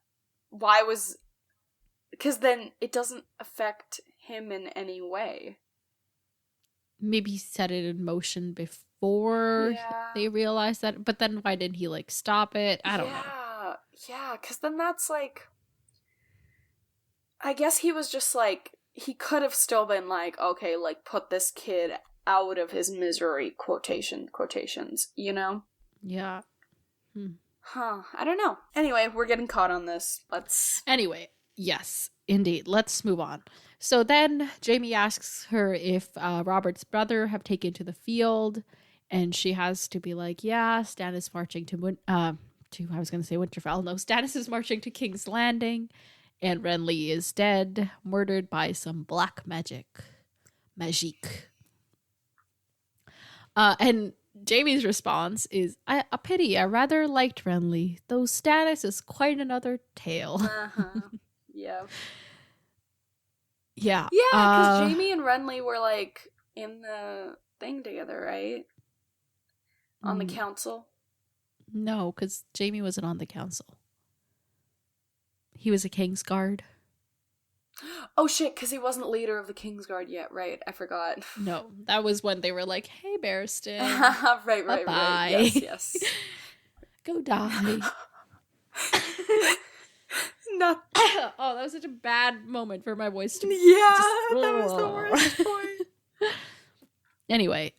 Because then it doesn't affect him in any way. Maybe he set it in motion before they realized that, but then why didn't he like stop it? I don't know. Yeah, because then that's like, I guess he was just like, he could have still been like, okay, like put this kid out of his misery, quotations, you know? Yeah. Huh, I don't know. Anyway, we're getting caught on this. Anyway, yes, indeed. Let's move on. So then Jaime asks her if Robert's brother have taken to the field, and she has to be like, yeah, Stannis is marching to I was going to say Winterfell. No, Stannis is marching to King's Landing, and Renly is dead, murdered by some black magic. And Jaime's response is, a pity, I rather liked Renly, though Stannis is quite another tale. Yeah. Yeah. Yeah, because Jaime and Renly were, like, in the thing together, right? On the council? No, because Jaime wasn't on the council. He was a Kingsguard. Oh, shit, because he wasn't leader of the Kingsguard yet, right? I forgot. No, that was when they were like, hey, Barristan. right. Yes. Go die. Not. Oh, that was such a bad moment for my voice to. Yeah, that was the worst point. Anyway,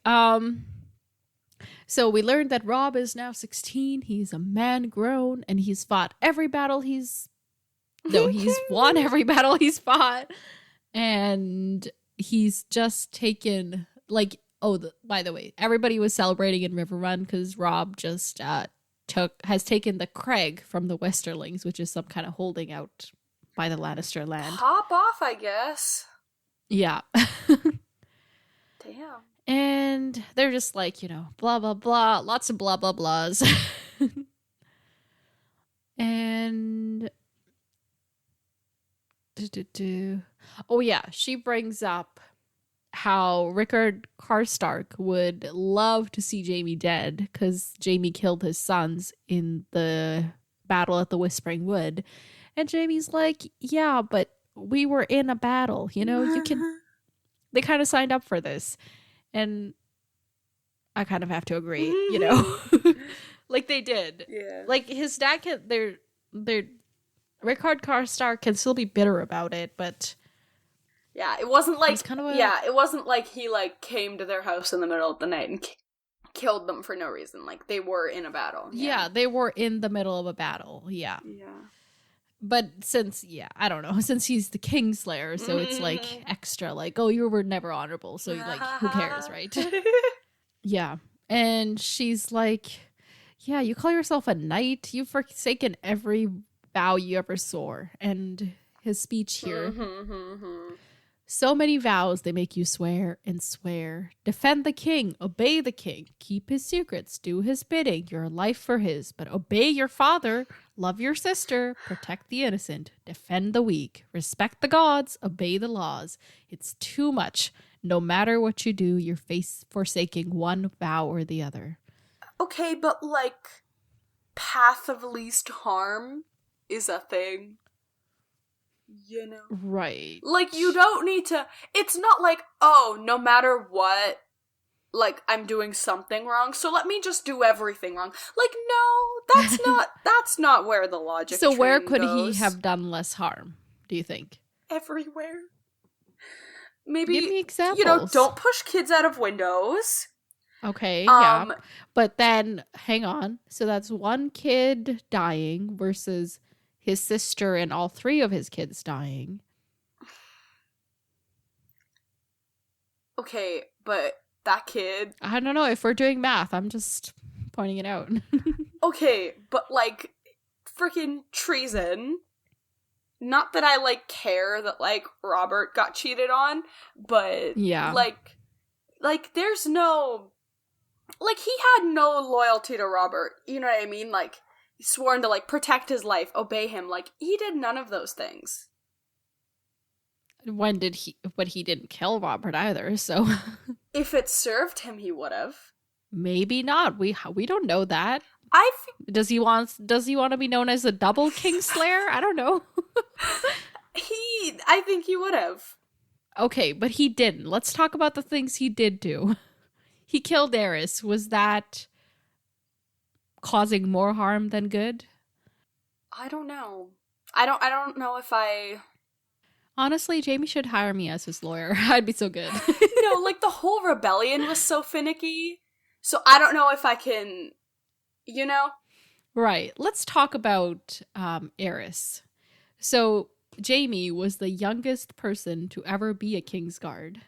so we learned that Robb is now 16. He's a man grown, and he's fought every battle he's won every battle he's fought, and he's just taken like. Oh, by the way, everybody was celebrating in River Run because Robb just has taken the Craig from the Westerlings, which is some kind of holding out by the Lannister land. Hop off, I guess. Yeah. Damn. And they're just like, blah, blah, blah. Lots of blah, blah, blahs. And... Oh, yeah. She brings up how Rickard Karstark would love to see Jaime dead because Jaime killed his sons in the battle at the Whispering Wood. And Jaime's like, yeah, but we were in a battle, you can... They kind of signed up for this. And I kind of have to agree, like they did. Yeah. Like his dad Rickard Karstark can still be bitter about it, but yeah, it wasn't like it wasn't like he like came to their house in the middle of the night and killed them for no reason. Like they were in a battle. Yeah, they were in the middle of a battle. Yeah. But since I don't know, since he's the Kingslayer, so it's like extra like, oh, you were never honorable, so like who cares, right? Yeah. And she's like, yeah, you call yourself a knight? You've forsaken every vow you ever swore. And his speech here. So many vows they make you swear and swear. Defend the king, obey the king, keep his secrets, do his bidding, your life for his. But obey your father, love your sister, protect the innocent, defend the weak, respect the gods, obey the laws. It's too much. No matter what you do, you're forsaking one vow or the other. Okay, but like, path of least harm is a thing. Right. Like, you don't need to... It's not like, oh, no matter what, like, I'm doing something wrong, so let me just do everything wrong. Like, no, that's not where the logic So where could goes. he have done less harm, do you think? Everywhere. Maybe, give me examples. Don't push kids out of windows. Okay, yeah. But then, hang on. So that's one kid dying versus... his sister and all three of his kids dying. Okay, but that kid... I don't know if we're doing math. I'm just pointing it out. Okay, but like, freaking treason. not that I, like, care that, like, Robert got cheated on, but, Yeah. like, there's no, like, he had no loyalty to Robert, you know what I mean? Like, he's sworn to, like, protect his life, obey him, like, he did none of those things. But he didn't kill Robert either, so If it served him, he would have. maybe not. We don't know that. I Does he want to be known as a double Kingslayer? I don't know. I think he would have. Okay, but he didn't. Let's talk about the things he did do. He killed Aerys. Was that causing more harm than good? I don't know. I don't know if I... Honestly, Jaime should hire me as his lawyer. I'd be so good. No, like, the whole rebellion was so finicky, so I don't know if I can, you know? Right. Let's talk about Aerys. So, Jaime was the youngest person to ever be a Kingsguard.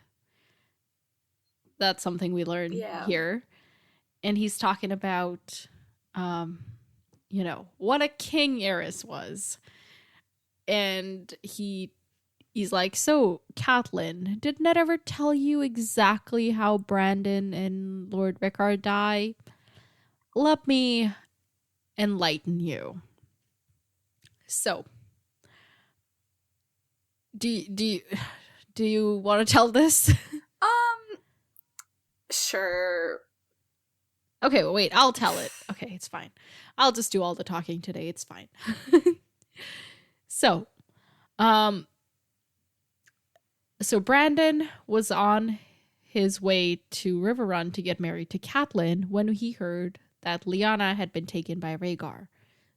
That's something we learned here. And he's talking about, what a king Aerys was. And he's like, so, Catelyn, did Ned ever tell you exactly how Brandon and Lord Rickard die? Let me enlighten you. So, do you want to tell this? Sure. Okay, well, wait, I'll tell it. Okay, it's fine. I'll just do all the talking today. It's fine. So Brandon was on his way to Riverrun to get married to Catelyn when he heard that Lyanna had been taken by Rhaegar.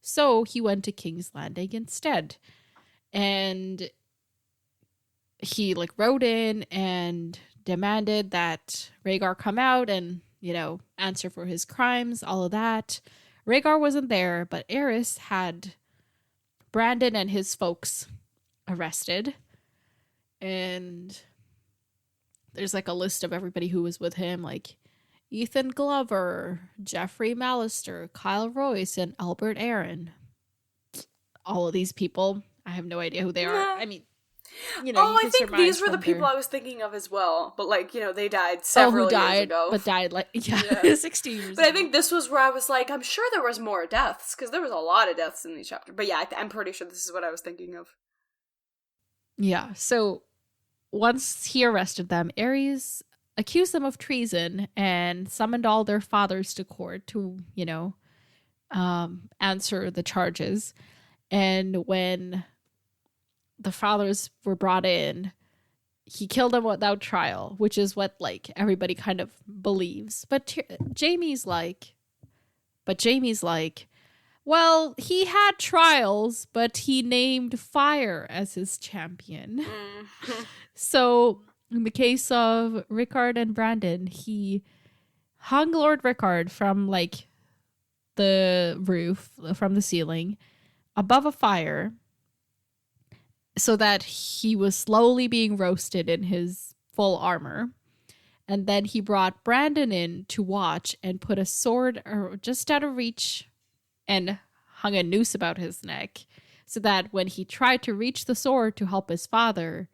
So he went to King's Landing instead. And he, like, rode in and demanded that Rhaegar come out and, answer for his crimes, all of that. Rhaegar wasn't there, but Aerys had Brandon and his folks arrested. And there's, like, a list of everybody who was with him, like Ethan Glover, Jeffrey Mallister, Kyle Royce, and Albert Aaron. All of these people, I have no idea who they are. I mean, I think these were the people I was thinking of as well. But, like, they died several years ago. But died, like, 60 years But ago. I think this was where I was like, I'm sure there was more deaths, because there was a lot of deaths in these chapters. But yeah, I'm pretty sure this is what I was thinking of. Yeah, so once he arrested them, Aerys accused them of treason and summoned all their fathers to court to, answer the charges. And when the fathers were brought in, he killed them without trial, which is what, like, everybody kind of believes. But Jaime's like, well, he had trials, but he named fire as his champion. So in the case of Rickard and Brandon, he hung Lord Rickard from, like, the roof, from the ceiling, above a fire, so that he was slowly being roasted in his full armor. And then he brought Brandon in to watch and put a sword just out of reach and hung a noose about his neck, so that when he tried to reach the sword to help his father,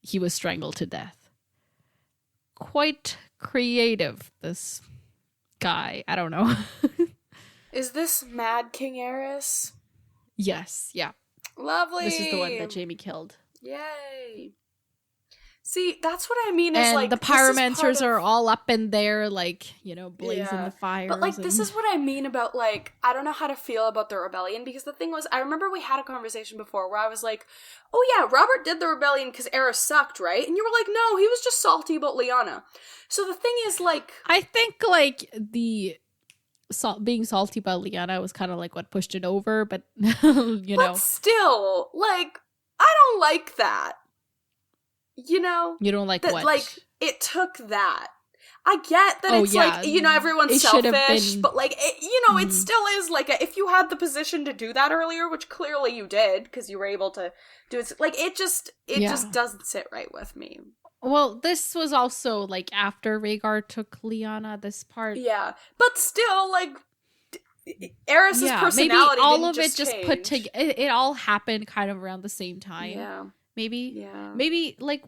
he was strangled to death. Quite creative, this guy. I don't know. Is this Mad King Aerys? Yes, yeah. Lovely. This is the one that Jaime killed. Yay. See, that's what I mean. Is, and like, the pyromancers are all up in there, like, blazing the fires. But, like, this is what I mean about, like, I don't know how to feel about the rebellion, because the thing was, I remember we had a conversation before where I was like, oh yeah, Robert did the rebellion because Aerys sucked, right? And you were like, no, he was just salty about Lyanna. So the thing is, like... I think, like, the... being salty about Lyanna was kind of like what pushed it over, but But still, like, I don't like that. You don't like that, what? Like, it took that. I get that it's like, everyone's selfish, but, like, it still is like, if you had the position to do that earlier, which clearly you did because you were able to do it, like, it just doesn't sit right with me. Well, this was also, like, after Rhaegar took Lyanna, this part. Yeah, but still, like, Aerys's personality maybe all didn't of it just change. put together. It all happened kind of around the same time. Yeah. Maybe like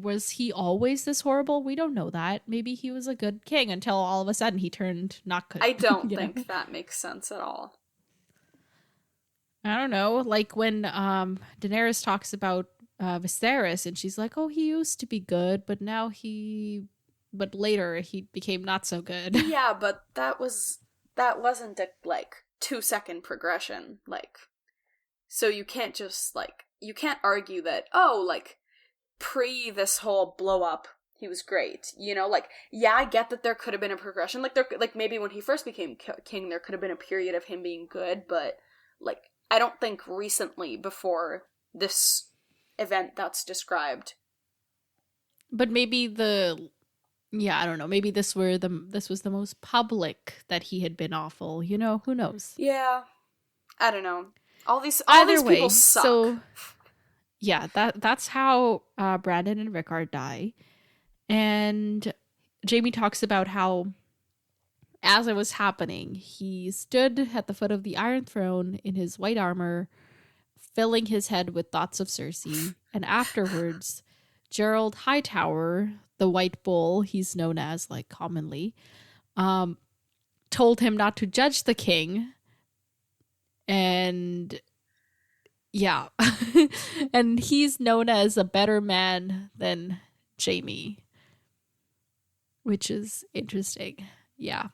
was he always this horrible? We don't know that. Maybe he was a good king until all of a sudden he turned not good. I don't think that makes sense at all. I don't know. Like when Daenerys talks about Viserys and she's like, "Oh, he used to be good, but but later he became not so good." Yeah, but that wasn't a like 2-second progression. Like, so you can't just like you can't argue that like pre this whole blow up he was great. You know, like yeah, I get that there could have been a progression. Like maybe when he first became king, there could have been a period of him being good, but like I don't think recently before this event that's described. But maybe I don't know. Maybe this was the most public that he had been awful. You know, who knows? Yeah, I don't know. All these people suck. So yeah, that's how Brandon and Rickard die, and Jaime talks about how, as it was happening, he stood at the foot of the Iron Throne in his white armor, filling his head with thoughts of Cersei, and afterwards, Gerald Hightower, the White Bull, he's known as like commonly, told him not to judge the king, and yeah, and he's known as a better man than Jaime, which is interesting. Yeah.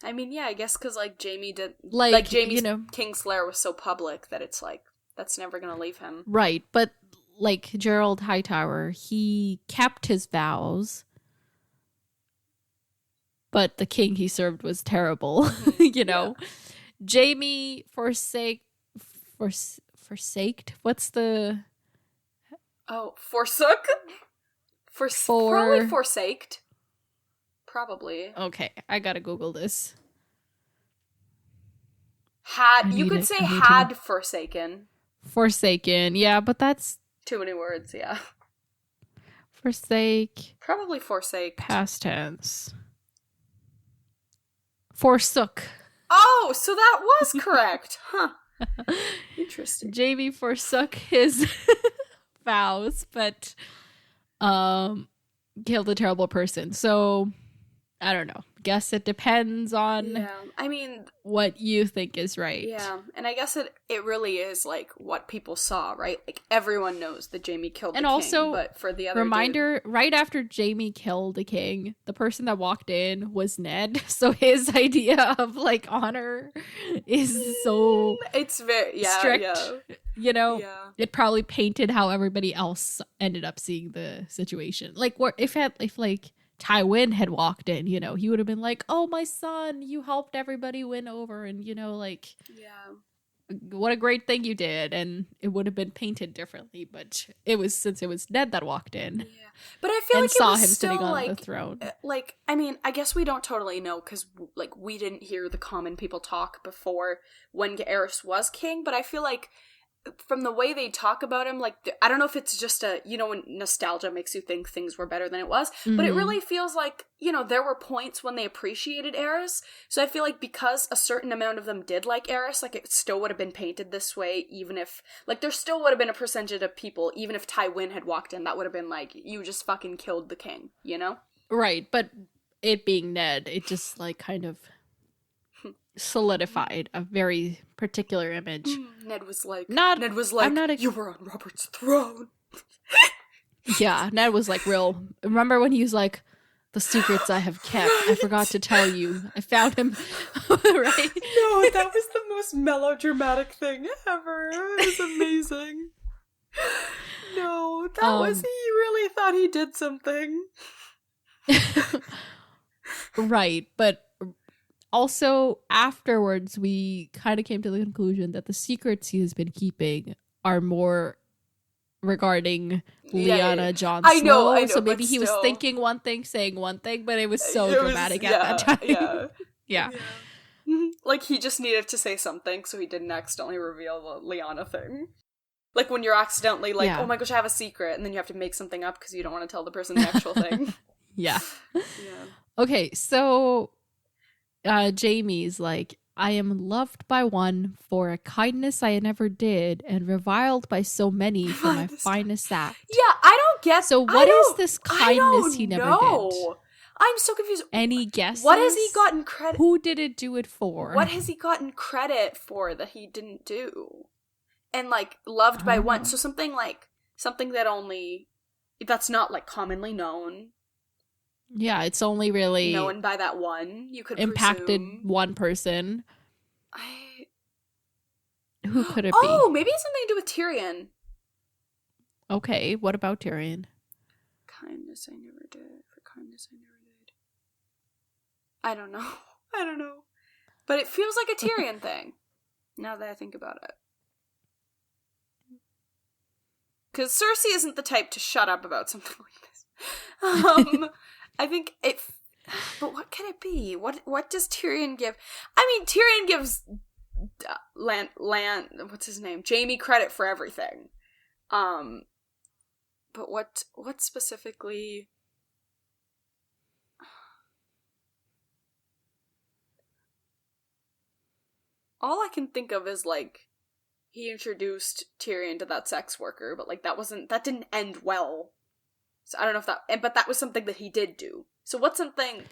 I mean, yeah, I guess because like Jaime did, like Jaime's Kingslayer was so public that it's like that's never gonna leave him, right? But like Gerald Hightower, he kept his vows, but the king he served was terrible. You know, yeah. Jaime forsaked. What's the? Oh, forsook. Probably forsaked. Probably. Okay, I gotta Google this. Had forsaken. Forsaken, yeah, but that's too many words, yeah. Forsake. Probably forsake. Past tense. Forsook. Oh, so that was correct. Huh. Interesting. Jaime forsook his vows, but killed a terrible person. So I don't know. Guess it depends on what you think is right. Yeah. And I guess it really is like what people saw, right? Like everyone knows that Jaime killed the king. And also, but for the other reminder, right after Jaime killed the king, the person that walked in was Ned. So his idea of like honor is so it's very strict. Yeah. You know, it probably painted how everybody else ended up seeing the situation. Like if like Tywin had walked in, you know, he would have been like, "Oh, my son, you helped everybody win over," and you know, like, what a great thing you did, and it would have been painted differently. But since it was Ned that walked in, but I feel like saw it was him still sitting on like, the throne. Like, I mean, I guess we don't totally know because like we didn't hear the common people talk before when Aerys was king, but I feel like from the way they talk about him, like, I don't know if it's just when nostalgia makes you think things were better than it was, but it really feels like, there were points when they appreciated Aerys, so I feel like because a certain amount of them did like Aerys, like, it still would have been painted this way, even if, like, there still would have been a percentage of people, even if Tywin had walked in, that would have been like, you just fucking killed the king, you know? Right, but it being Ned, it just, like, kind of solidified a very particular image. Ned was like, you were on Robert's throne. Yeah, Ned was like real. Remember when he was like, "The secrets I have kept, I forgot to tell you. I found him." Right? No, that was the most melodramatic thing ever. It was amazing. No, that was, he really thought he did something. Right, but also, afterwards, we kind of came to the conclusion that the secrets he has been keeping are more regarding Lyanna Jon Snow. I know. So maybe he was thinking one thing, saying one thing, but it was so dramatic at that time. Yeah. Like, he just needed to say something so he didn't accidentally reveal the Lyanna thing. Like, when you're accidentally like, oh my gosh, I have a secret, and then you have to make something up because you don't want to tell the person the actual thing. Yeah. Okay, so Jaime's like, I am loved by one for a kindness I never did, and reviled by so many for my finest act. Yeah, I don't get. So what is this kindness he never did? I'm so confused. Any guesses? What has he gotten credit? Who did it do it for? What has he gotten credit for that he didn't do? And like loved by one, so something that only that's not like commonly known. Yeah, it's only really known by that one. You could impacted presume. One person. Who could it be? Oh, maybe it's something to do with Tyrion. Okay, what about Tyrion? Kindness I never did. For kindness I never did. I don't know. But it feels like a Tyrion thing. Now that I think about it. Because Cersei isn't the type to shut up about something like this. I think it... But what could it be? What does Tyrion give? I mean, Tyrion gives... what's his name? Jaime credit for everything. But what specifically... All I can think of is, like, he introduced Tyrion to that sex worker, but, like, that didn't end well. So I don't know if but that was something that he did do. So what's something...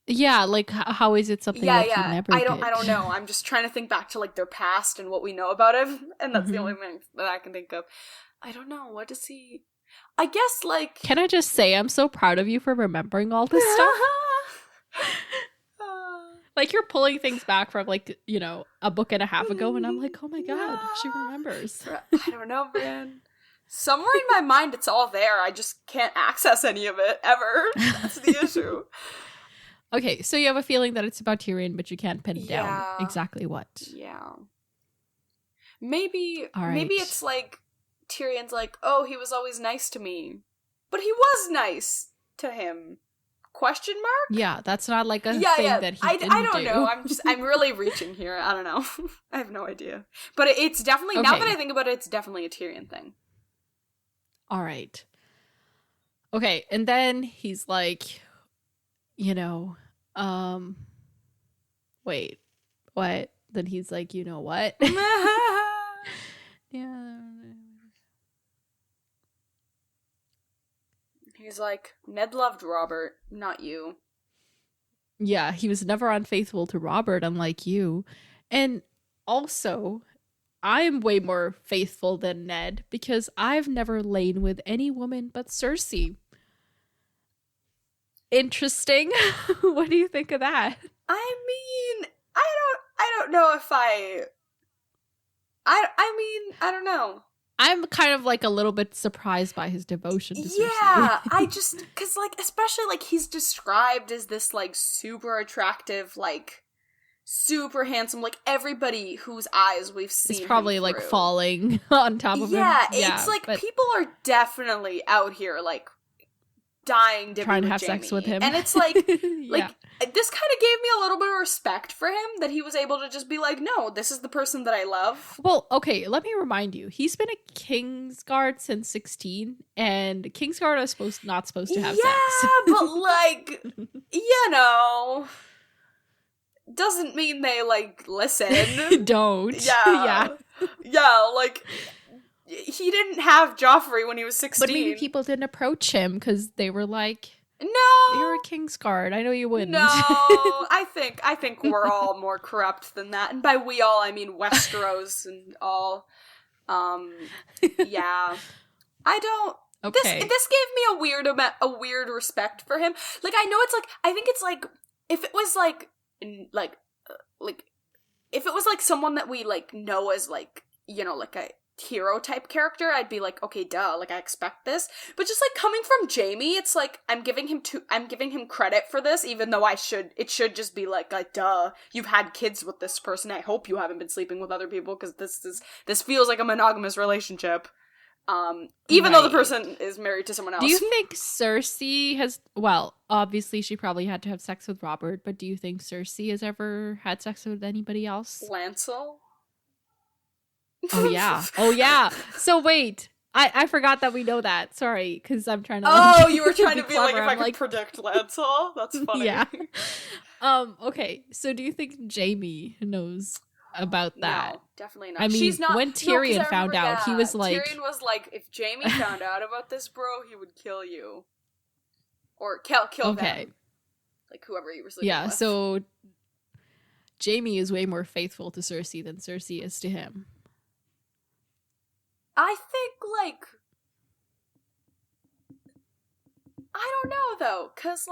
Yeah, like, how is it something that he never did? I don't know. I'm just trying to think back to, like, their past and what we know about him, and that's the only thing that I can think of. I don't know. What does he... I guess, like... Can I just say I'm so proud of you for remembering all this stuff? Like, you're pulling things back from, like, you know, a book and a half ago, and I'm like, oh my god, she remembers. I don't know, man. Somewhere in my mind, it's all there. I just can't access any of it, ever. That's the issue. Okay, so you have a feeling that it's about Tyrion, but you can't pin it down exactly what. Yeah. Maybe right. it's like, Tyrion's like, oh, he was always nice to me. But he was nice to him. Question mark? Yeah, that's not like a thing that he didn't I don't do. know. I'm really reaching here. I don't know. I have no idea. But it's definitely, now that I think about it, it's definitely a Tyrion thing. All right. Okay, and then he's like, you know, wait, what? Then he's like, you know what? Yeah. He's like, Ned loved Robert, not you. Yeah, he was never unfaithful to Robert, unlike you. And also, I am way more faithful than Ned because I've never lain with any woman but Cersei. Interesting. What do you think of that? I mean, I don't know if I mean, I don't know. I'm kind of like a little bit surprised by his devotion to Cersei. Yeah, I just, because like, especially like he's described as this like super attractive, like super handsome, like everybody whose eyes we've seen it's probably like falling on top of him. Yeah, it's like people are definitely out here like dying to trying be to with have Jaime. sex with him. And it's like, this kind of gave me a little bit of respect for him that he was able to just be like, no, this is the person that I love. Well, okay, let me remind you, he's been a Kingsguard since 16, and Kingsguard are not supposed to have sex. Yeah, but like, you know, doesn't mean they like listen. Don't. Yeah. Yeah, like, he didn't have Joffrey when he was 16. But maybe people didn't approach him because they were like, no, you're a Kingsguard. I know you wouldn't. No, I think we're all more corrupt than that. And by we all, I mean Westeros and all. Yeah. I don't... Okay. This gave me a weird respect for him. Like, I know it's like... I think it's like... If it was like... if it was like someone that we like know as like, you know, like a hero type character, I'd be like, okay, duh, like I expect this. But just like coming from Jaime, it's like I'm giving him credit for this, even though it should just be like, duh, you've had kids with this person. I hope you haven't been sleeping with other people because this feels like a monogamous relationship. Even though the person is married to someone else. Do you think Cersei has, well, obviously she probably had to have sex with Robert, but do you think Cersei has ever had sex with anybody else? Lancel? Oh yeah. So wait, I forgot that we know that. Sorry, because I'm trying to. Oh, you were trying to be like, clever. if I could predict Lancel? That's funny. Yeah. Okay, so do you think Jaime knows about that? No, definitely not. I mean, she's not, when Tyrion found out, he was like... Tyrion was like, if Jaime found out about this, bro, he would kill you. Or kill them. Like, whoever you were sleeping with. Yeah, so Jaime is way more faithful to Cersei than Cersei is to him. I think, like... I don't know, though, because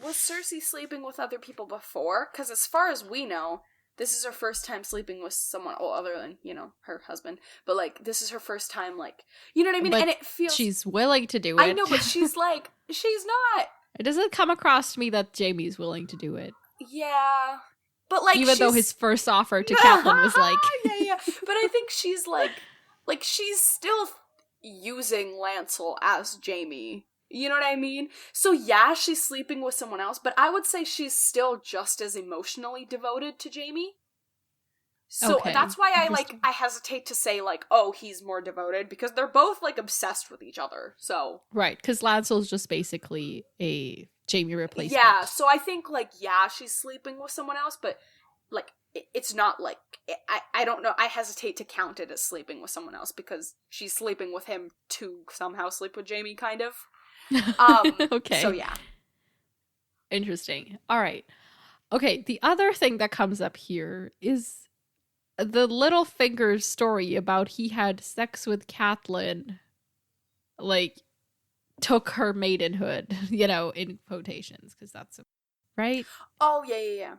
was Cersei sleeping with other people before? Because as far as we know, this is her first time sleeping with someone, well, other than, her husband. But, like, this is her first time, like, you know what I mean? But and it feels... she's willing to do it. I know, but she's like, she's not. It doesn't come across to me that Jaime's willing to do it. Yeah. But, like, even though his first offer to Catelyn was like... yeah. But I think she's, like, she's still using Lancel as Jaime. You know what I mean? So yeah, she's sleeping with someone else, but I would say she's still just as emotionally devoted to Jaime. So that's why I hesitate to say, like, oh, he's more devoted, because they're both, like, obsessed with each other, so. Right, because Lancel's just basically a Jaime replacement. Yeah, so I think, like, yeah, she's sleeping with someone else, but, like, it's not, like, I don't know, I hesitate to count it as sleeping with someone else, because she's sleeping with him to somehow sleep with Jaime, kind of. Okay. So yeah. Interesting. All right. Okay, the other thing that comes up here is the Littlefinger's story about he had sex with Catelyn, like, took her maidenhood, in quotations, because that's right? Oh, yeah.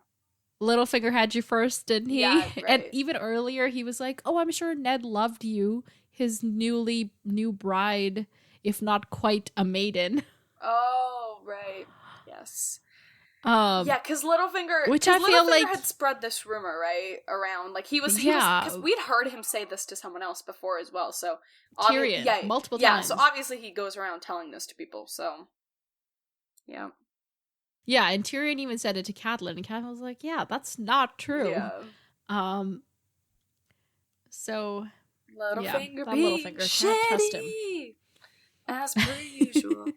Littlefinger had you first, didn't he? Yeah, right. And even earlier, he was like, oh, I'm sure Ned loved you, his new bride, if not quite a maiden. Oh, right. Yes. Yeah, because Littlefinger, which I feel like had spread this rumor, right, around, like, he was, because we'd heard him say this to someone else before as well, so. Tyrion, multiple times. Yeah, so obviously he goes around telling this to people, so. Yeah. Yeah, and Tyrion even said it to Catelyn, and Catelyn was like, yeah, that's not true. Yeah. So, Littlefinger Littlefinger, can't trust him. As per usual.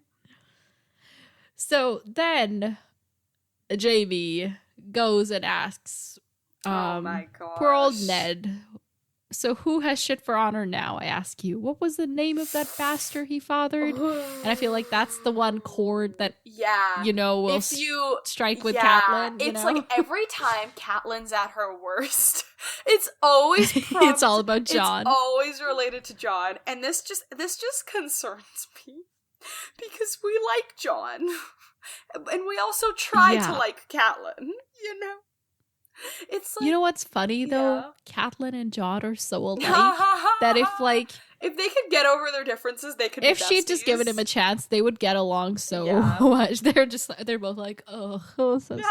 So then Jaime goes and asks oh my god, poor old Ned, so who has shit for honor now, I ask you? What was the name of that bastard he fathered? And I feel like that's the one chord that will strike with Catelyn. It's like every time Catelyn's at her worst, it's always it's all about Jon. It's always related to Jon, and this just concerns me because we like Jon, and we also try to like Catelyn. It's like, you know what's funny though? Catelyn and Jon are so alike that if they could get over their differences, they could. If she'd just given him a chance, they would get along so much. They're both like, oh so sad.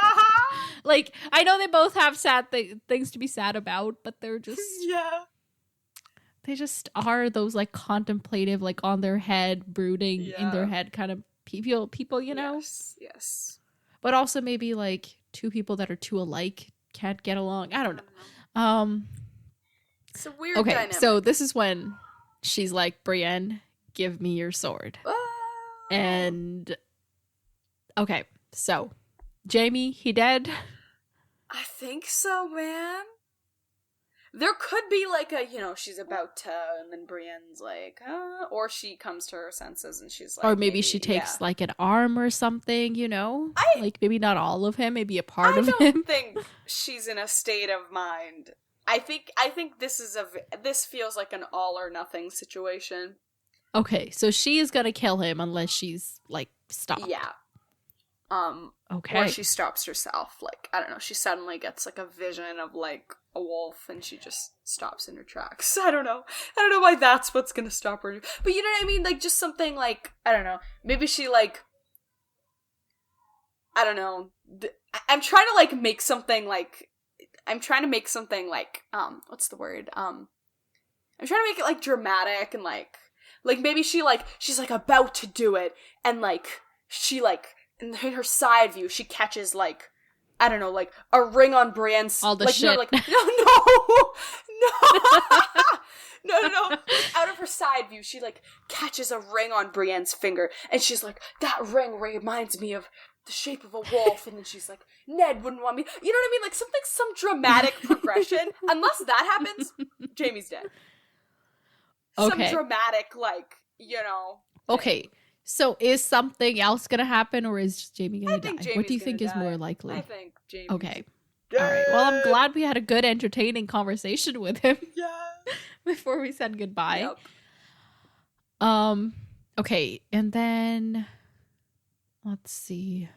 Like, I know they both have sad things to be sad about, but they're just they just are those, like, contemplative, like, on their head, brooding in their head kind of people, Yes. But also maybe, like, two people that are too alike can't get along. I don't know. It's a weird dynamic. So this is when she's like, Brienne, give me your sword. And okay, so Jaime, he dead? I think so, man. There could be like a, she's about to, and then Brienne's like, or she comes to her senses and she's like, or maybe she takes like an arm or something, like maybe not all of him, maybe a part of him. I don't think she's in a state of mind. I think this feels like an all or nothing situation. Okay, so she is gonna kill him unless she's like stopped. Yeah. Okay. Or she stops herself. Like, I don't know, she suddenly gets like a vision of like a wolf and she just stops in her tracks. I don't know why that's what's gonna stop her. But you know what I mean? Like, just something like, I don't know, maybe she like, I don't know. I'm trying to like make something like, what's the word? I'm trying to make it like dramatic and like maybe she's like about to do it and like she like, in her side view, she catches, like, I don't know, like a ring on Brienne's, all the like, shit. no, like, no, no, like, out of her side view, she like catches a ring on Brienne's finger, and she's like, that ring reminds me of the shape of a wolf, and then she's like, Ned wouldn't want me, you know what I mean? Like some dramatic progression. Unless that happens, Jaime's dead. Okay. Some dramatic, like, you know. Okay. So is something else gonna happen, or is just Jaime gonna die? Jaime's what do you think is die. more likely? I think Jaime. Okay. All right. Well, I'm glad we had a good, entertaining conversation with him. Yeah. Before we said goodbye. Yep. Okay, and then let's see.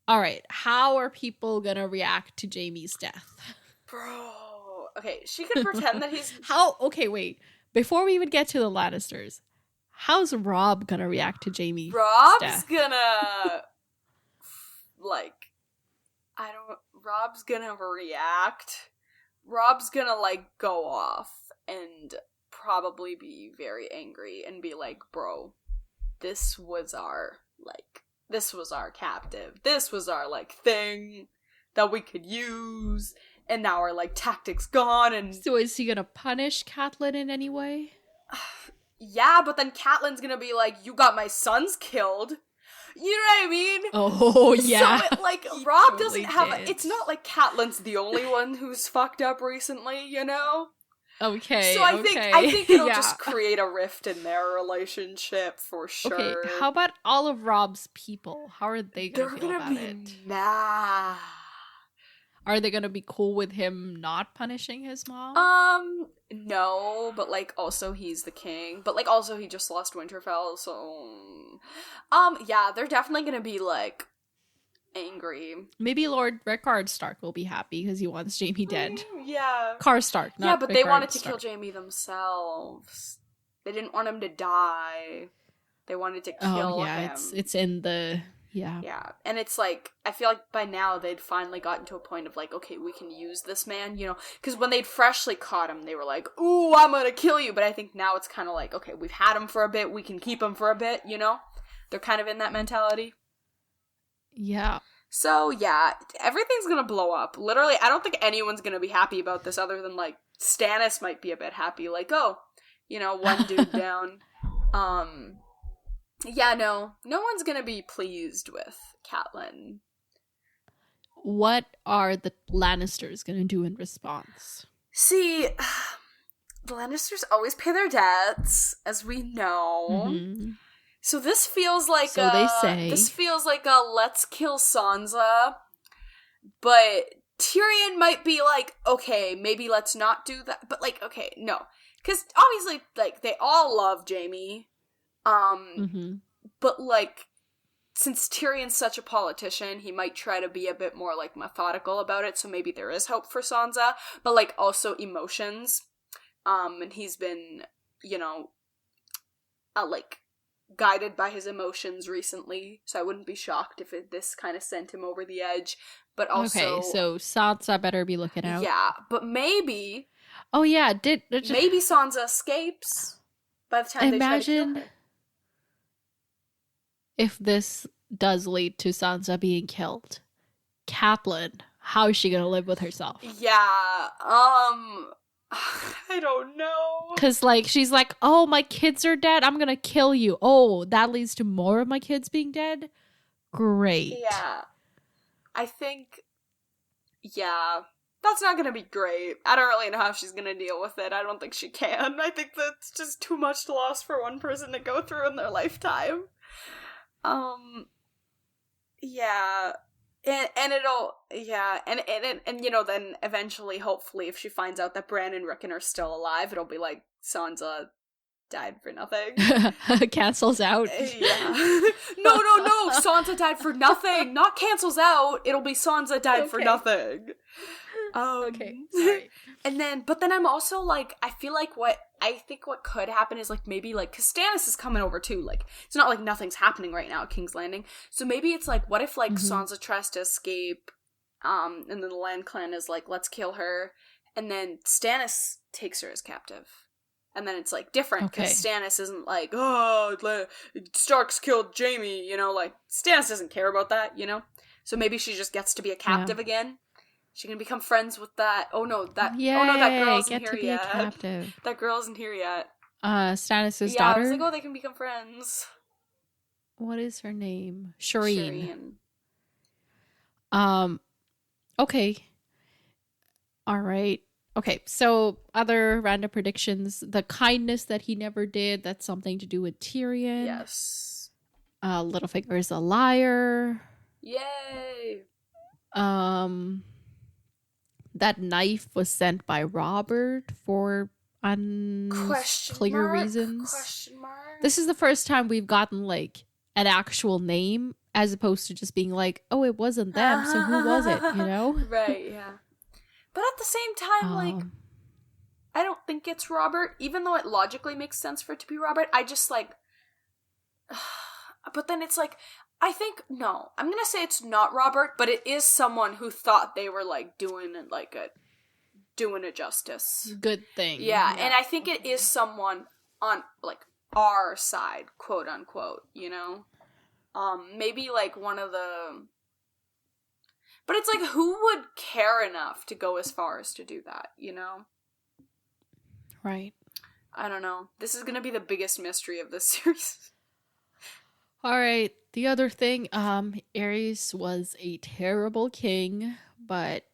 All right, how are people gonna react to Jaime's death? Bro. Okay, she could pretend that he's Okay, wait. Before we even get to the Lannisters, how's Rob gonna react to Jaime's death? gonna like Rob's gonna react. Rob's gonna like go off and probably be very angry and be like, bro, this was our captive. This was our like thing that we could use, and now our like tactics gone. And So is he gonna punish Catelyn in any way? yeah, but then Catelyn's gonna be like, you got my sons killed. You know what I mean? Oh, yeah. So, like, Rob totally doesn't have... did. It's not like Catelyn's the only one who's fucked up recently, you know? Okay, So I think it'll just create a rift in their relationship for sure. Okay, how about all of Rob's people? How are they gonna feel about it? Mad. Are they gonna be cool with him not punishing his mom? No, but like also he's the king, but like also he just lost Winterfell, so yeah, they're definitely gonna be like angry. Maybe Lord Rickard Stark will be happy because he wants Jaime dead. Yeah. Stark, not yeah, but Rickard they wanted to Stark. kill Jaime themselves. They didn't want him to die. They wanted to kill him. It's in the Yeah, and it's like, I feel like by now they'd finally gotten to a point of like, okay, we can use this man, you know? Because when they'd freshly caught him, they were like, ooh, I'm gonna kill you. But I think now it's kind of like, okay, we've had him for a bit, we can keep him for a bit, you know? They're kind of in that mentality. Yeah. So, yeah, everything's gonna blow up. Literally, I don't think anyone's gonna be happy about this other than, like, Stannis might be a bit happy. Like, oh, you know, one dude down. Yeah, no one's gonna be pleased with Catelyn. What are the Lannisters gonna do in response? See, the Lannisters always pay their debts, as we know. Mm-hmm. So this feels like they say. This feels like a let's kill Sansa. But Tyrion might be like, okay, maybe let's not do that. But like, okay, no. Because obviously, like, they all love Jaime. But like, since Tyrion's such a politician, he might try to be a bit more like methodical about it, so maybe there is hope for Sansa, but like also emotions. And he's been, you know, like guided by his emotions recently, so I wouldn't be shocked if this kind of sent him over the edge. But also, okay, so Sansa better be looking out. Yeah, but maybe. Oh yeah, maybe Sansa escapes by the time they try to kill her. If this does lead to Sansa being killed, Catelyn, how is she gonna live with herself? Yeah, I don't know. Because, like, she's like, oh, my kids are dead, I'm gonna kill you. Oh, that leads to more of my kids being dead? Great. Yeah. I think, yeah, that's not gonna be great. I don't really know how she's gonna deal with it. I don't think she can. I think that's just too much loss for one person to go through in their lifetime. Yeah. And it'll, yeah, and you know, then eventually, hopefully, if she finds out that Bran and Rickon are still alive, it'll be like, Sansa died for nothing. Cancels out. Yeah. No, Sansa died for nothing, not cancels out, it'll be Sansa died for nothing. Okay, sorry. But then I'm also, like, I feel like what could happen is, like, maybe, like, because Stannis is coming over, too, like, it's not like nothing's happening right now at King's Landing, so maybe it's, like, what if, like, Sansa tries to escape, and then the Land Clan is, like, let's kill her, and then Stannis takes her as captive, and then it's, like, different, because Stannis isn't, like, oh, Stark's killed Jaime, you know, like, Stannis doesn't care about that, you know, So maybe she just gets to be a Yeah. captive again. She can become friends with that. That Yay, girl isn't get here to be yet. a captive. That girl isn't here yet. Stannis' Yeah, I daughter. was like, oh, they can become friends. What is her name? Shireen. Okay. All right. Okay, so other random predictions. The kindness that he never did, that's something to do with Tyrion. Yes. Littlefinger is a liar. Yay. That knife was sent by Robert for unclear reasons. Question mark. This is the first time we've gotten like an actual name as opposed to just being like, oh, it wasn't them, so who was it, you know? Right, yeah. But at the same time, like, I don't think it's Robert, even though it logically makes sense for it to be Robert. I just, like, but then it's like, I think, no, I'm gonna say it's not Robert, but it is someone who thought they were, like, doing a justice. Good thing. Yeah, and I think it is someone on, like, our side, quote unquote, you know? Maybe, like, one of the... But it's like, who would care enough to go as far as to do that, you know? Right. I don't know. This is gonna be the biggest mystery of this series. All right. The other thing, Aerys was a terrible king, but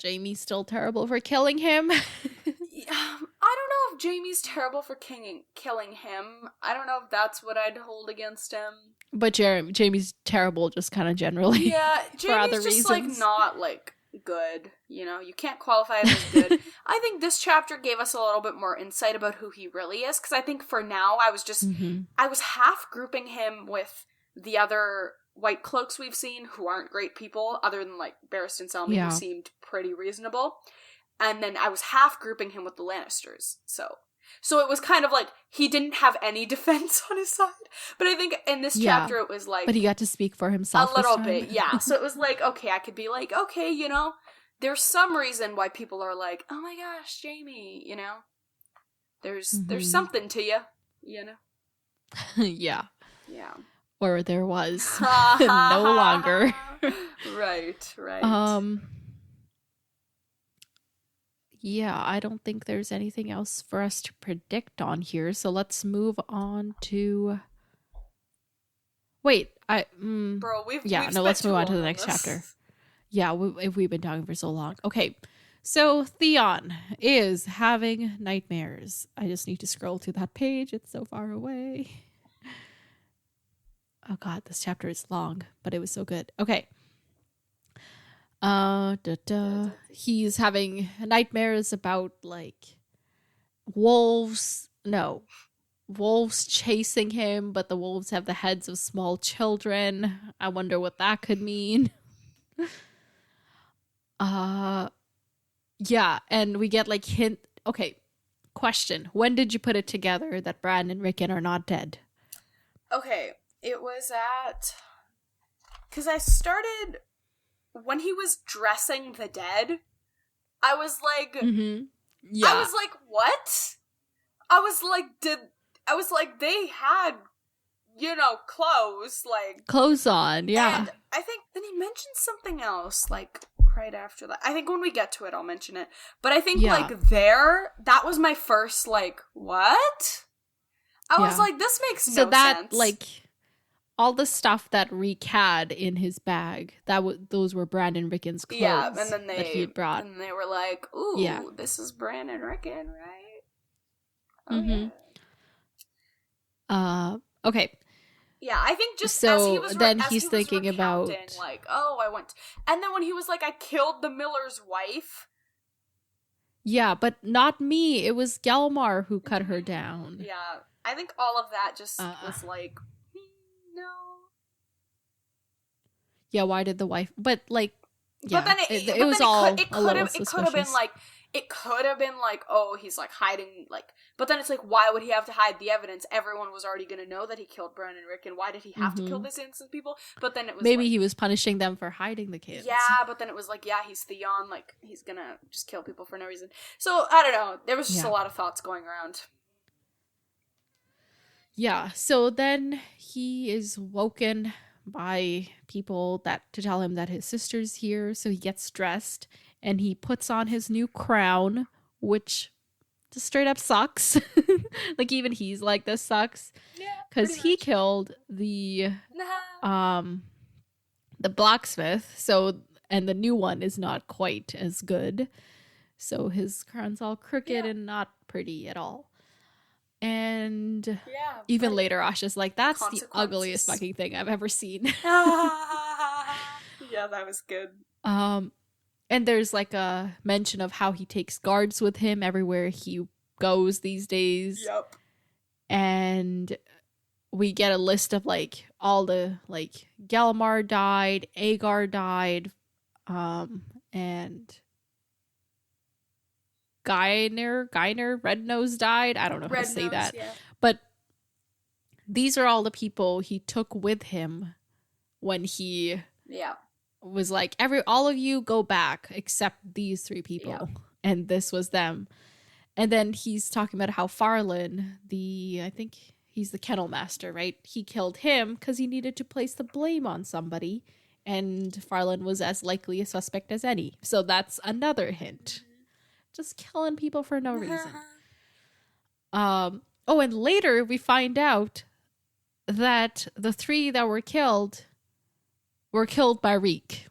Jaime's still terrible for killing him. I don't know if Jaime's terrible for killing him. I don't know if that's what I'd hold against him. But Jaime's terrible just kind of generally. Yeah, for other Jaime's just, reasons. like, not, like, good. You know, you can't qualify him as good. I think this chapter gave us a little bit more insight about who he really is, because I think for now, I was just, I was half grouping him with the other White Cloaks we've seen, who aren't great people, other than, like, Barristan Selmy, who seemed pretty reasonable. And then I was half grouping him with the Lannisters, So it was kind of like, he didn't have any defense on his side. But I think in this chapter it was like... But he got to speak for himself a little bit, yeah. So it was like, okay, I could be like, okay, you know, there's some reason why people are like, oh my gosh, Jaime, you know? There's something to you, you know? Yeah. Yeah. Or there was. No longer. Right. Yeah, I don't think there's anything else for us to predict on here. So let's move on to... Wait, Bro, let's move on to the next chapter. Yeah, we've been talking for so long. Okay, so Theon is having nightmares. I just need to scroll to that page. It's so far away. Oh god, this chapter is long, but it was so good. Okay. He's having nightmares about, like, wolves chasing him, but the wolves have the heads of small children. I wonder what that could mean. Yeah, and we get, like, okay, question. When did you put it together that Bran and Rickon are not dead? Okay, it was because I started... When he was dressing the dead, I was like... Yeah. I was like, what? I was like, they had, you know, clothes, like... Clothes on, yeah. And I think, then he mentioned something else, like, right after that. I think when we get to it, I'll mention it. But I think, like, that was my first, like, what? I was like, this makes no sense. So that, like... All the stuff that Reek had in his bag, those were Bran and Rickon's clothes. Yeah, and then that he had brought. And they were like, "Ooh, this is Bran and Rickon, right?" Oh, yeah. Okay. Yeah, I think just so as he was then he's thinking about like, oh, I went, and then when he was like, I killed the miller's wife. Yeah, but not me. It was Gelmar who cut her down. Yeah, I think all of that just was like. No. Yeah, why did the wife? But like, yeah, but then it was all it could have been like, oh, he's like hiding, like. But then it's like, why would he have to hide the evidence? Everyone was already going to know that he killed Bran and Rickon. Why did he have to kill these innocent people? But then it was maybe he was punishing them for hiding the kids. Yeah, but then it was like, yeah, he's Theon, like he's gonna just kill people for no reason. So I don't know. There was just a lot of thoughts going around. Yeah, so then he is woken by people to tell him that his sister's here. So he gets dressed and he puts on his new crown, which just straight up sucks. Like even he's like, this sucks. Yeah. Because he killed the blacksmith. So, and the new one is not quite as good. So his crown's all crooked and not pretty at all. And even later, Asha's like, that's the ugliest fucking thing I've ever seen. Yeah, that was good. And there's like a mention of how he takes guards with him everywhere he goes these days. Yep. And we get a list of like all the like Gallimar died, Agar died, and Geiner, Red Nose died. I don't know how to say that. Yeah. But these are all the people he took with him when he was like, all of you go back except these 3 people. Yeah. And this was them. And then he's talking about how Farlan, I think he's the kennel master, right? He killed him because he needed to place the blame on somebody. And Farlan was as likely a suspect as any. So that's another hint. Just killing people for no reason. And later we find out that the 3 that were killed by Reek.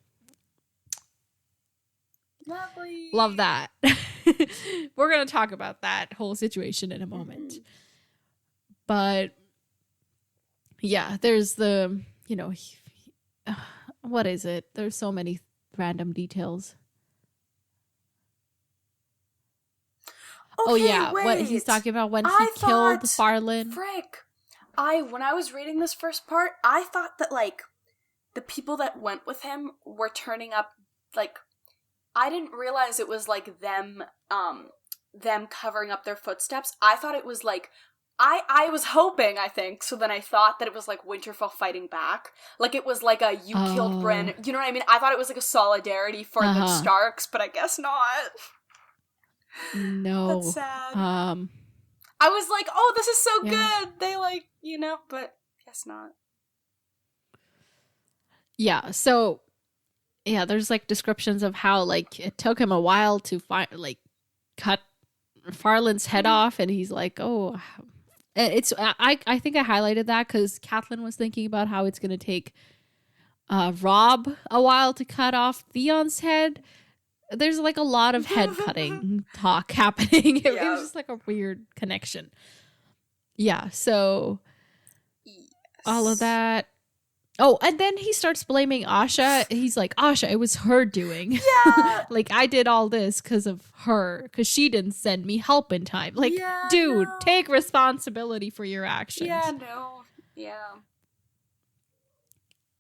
Lovely. Love that. We're going to talk about that whole situation in a moment. But yeah, there's the, what is it? There's so many random details. Okay, wait. What he's talking about when he killed Farlan. Frick. When I was reading this first part, I thought that, like, the people that went with him were turning up, like, I didn't realize it was, like, them covering up their footsteps. I thought it was, like, I was hoping, I think, so then I thought that it was, like, Winterfell fighting back. Like, it was, like, a you killed Bran. You know what I mean? I thought it was, like, a solidarity for the Starks, but I guess not. No. That's sad. I was like, oh, this is so good. They, like, but guess not. Yeah, so, there's, like, descriptions of how, like, it took him a while to cut Farlan's head off, and he's like, oh... I think I highlighted that because Catelyn was thinking about how it's going to take Robb a while to cut off Theon's head. There's like a lot of head cutting talk happening. It was just like a weird connection. Yeah, so all of that. Oh, and then he starts blaming Asha. He's like, Asha, it was her doing. Yeah. Like, I did all this because of her, because she didn't send me help in time. Like, dude, take responsibility for your actions. Yeah, no.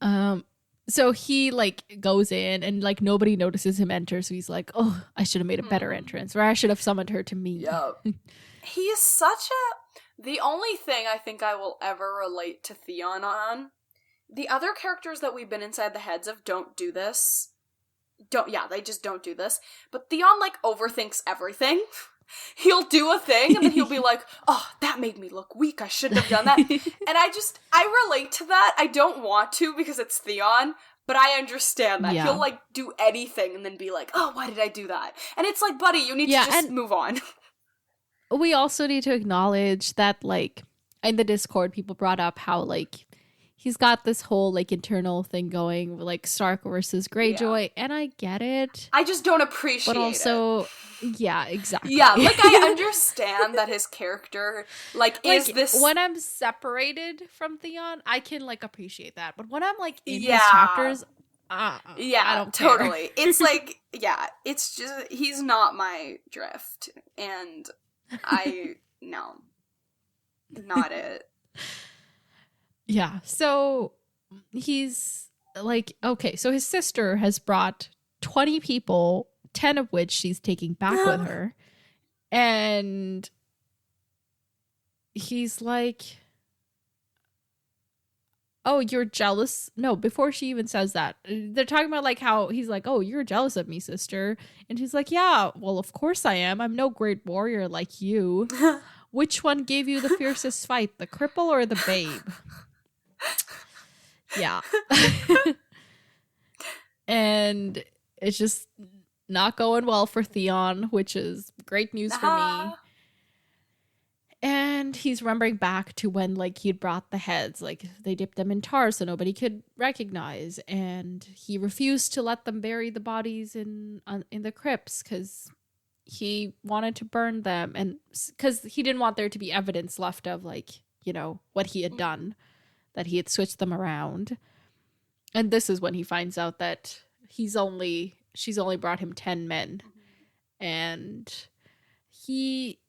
Yeah. So he, like, goes in and, like, nobody notices him enter. So he's like, oh, I should have made a better entrance, or I should have summoned her to me. Yep. He's such the only thing I think I will ever relate to Theon on. The other characters that we've been inside the heads of don't do this. They just don't do this. But Theon, like, overthinks everything. He'll do a thing, and then he'll be like, oh, that made me look weak, I shouldn't have done that. And I relate to that. I don't want to because it's Theon, but I understand that. He'll, like, do anything and then be like, oh, why did I do that? And it's like, buddy, you need to just move on. We also need to acknowledge that, like, in the Discord, people brought up how, like, he's got this whole, like, internal thing going, like, Stark versus Greyjoy, and I get it. I just don't appreciate it. But also, yeah, exactly. Yeah, like, I understand that his character, like is this... When I'm separated from Theon, I can, like, appreciate that. But when I'm, like, in his chapters, I don't totally. care. It's, like, it's just, he's not my drift. And no. Not it. Yeah, so he's like, okay, so his sister has brought 20 people, 10 of which she's taking back with her. And he's like, oh, you're jealous? No, before she even says that, they're talking about like how he's like, oh, you're jealous of me, sister. And she's like, yeah, well, of course I am. I'm no great warrior like you. Which one gave you the fiercest fight, the cripple or the babe? Yeah. And it's just not going well for Theon, which is great news for me. And he's remembering back to when, like, he'd brought the heads, like, they dipped them in tar so nobody could recognize. And he refused to let them bury the bodies in the crypts because he wanted to burn them. And because he didn't want there to be evidence left of, like, you know, what he had done, that he had switched them around. And this is when he finds out that she's only brought him 10 men. And he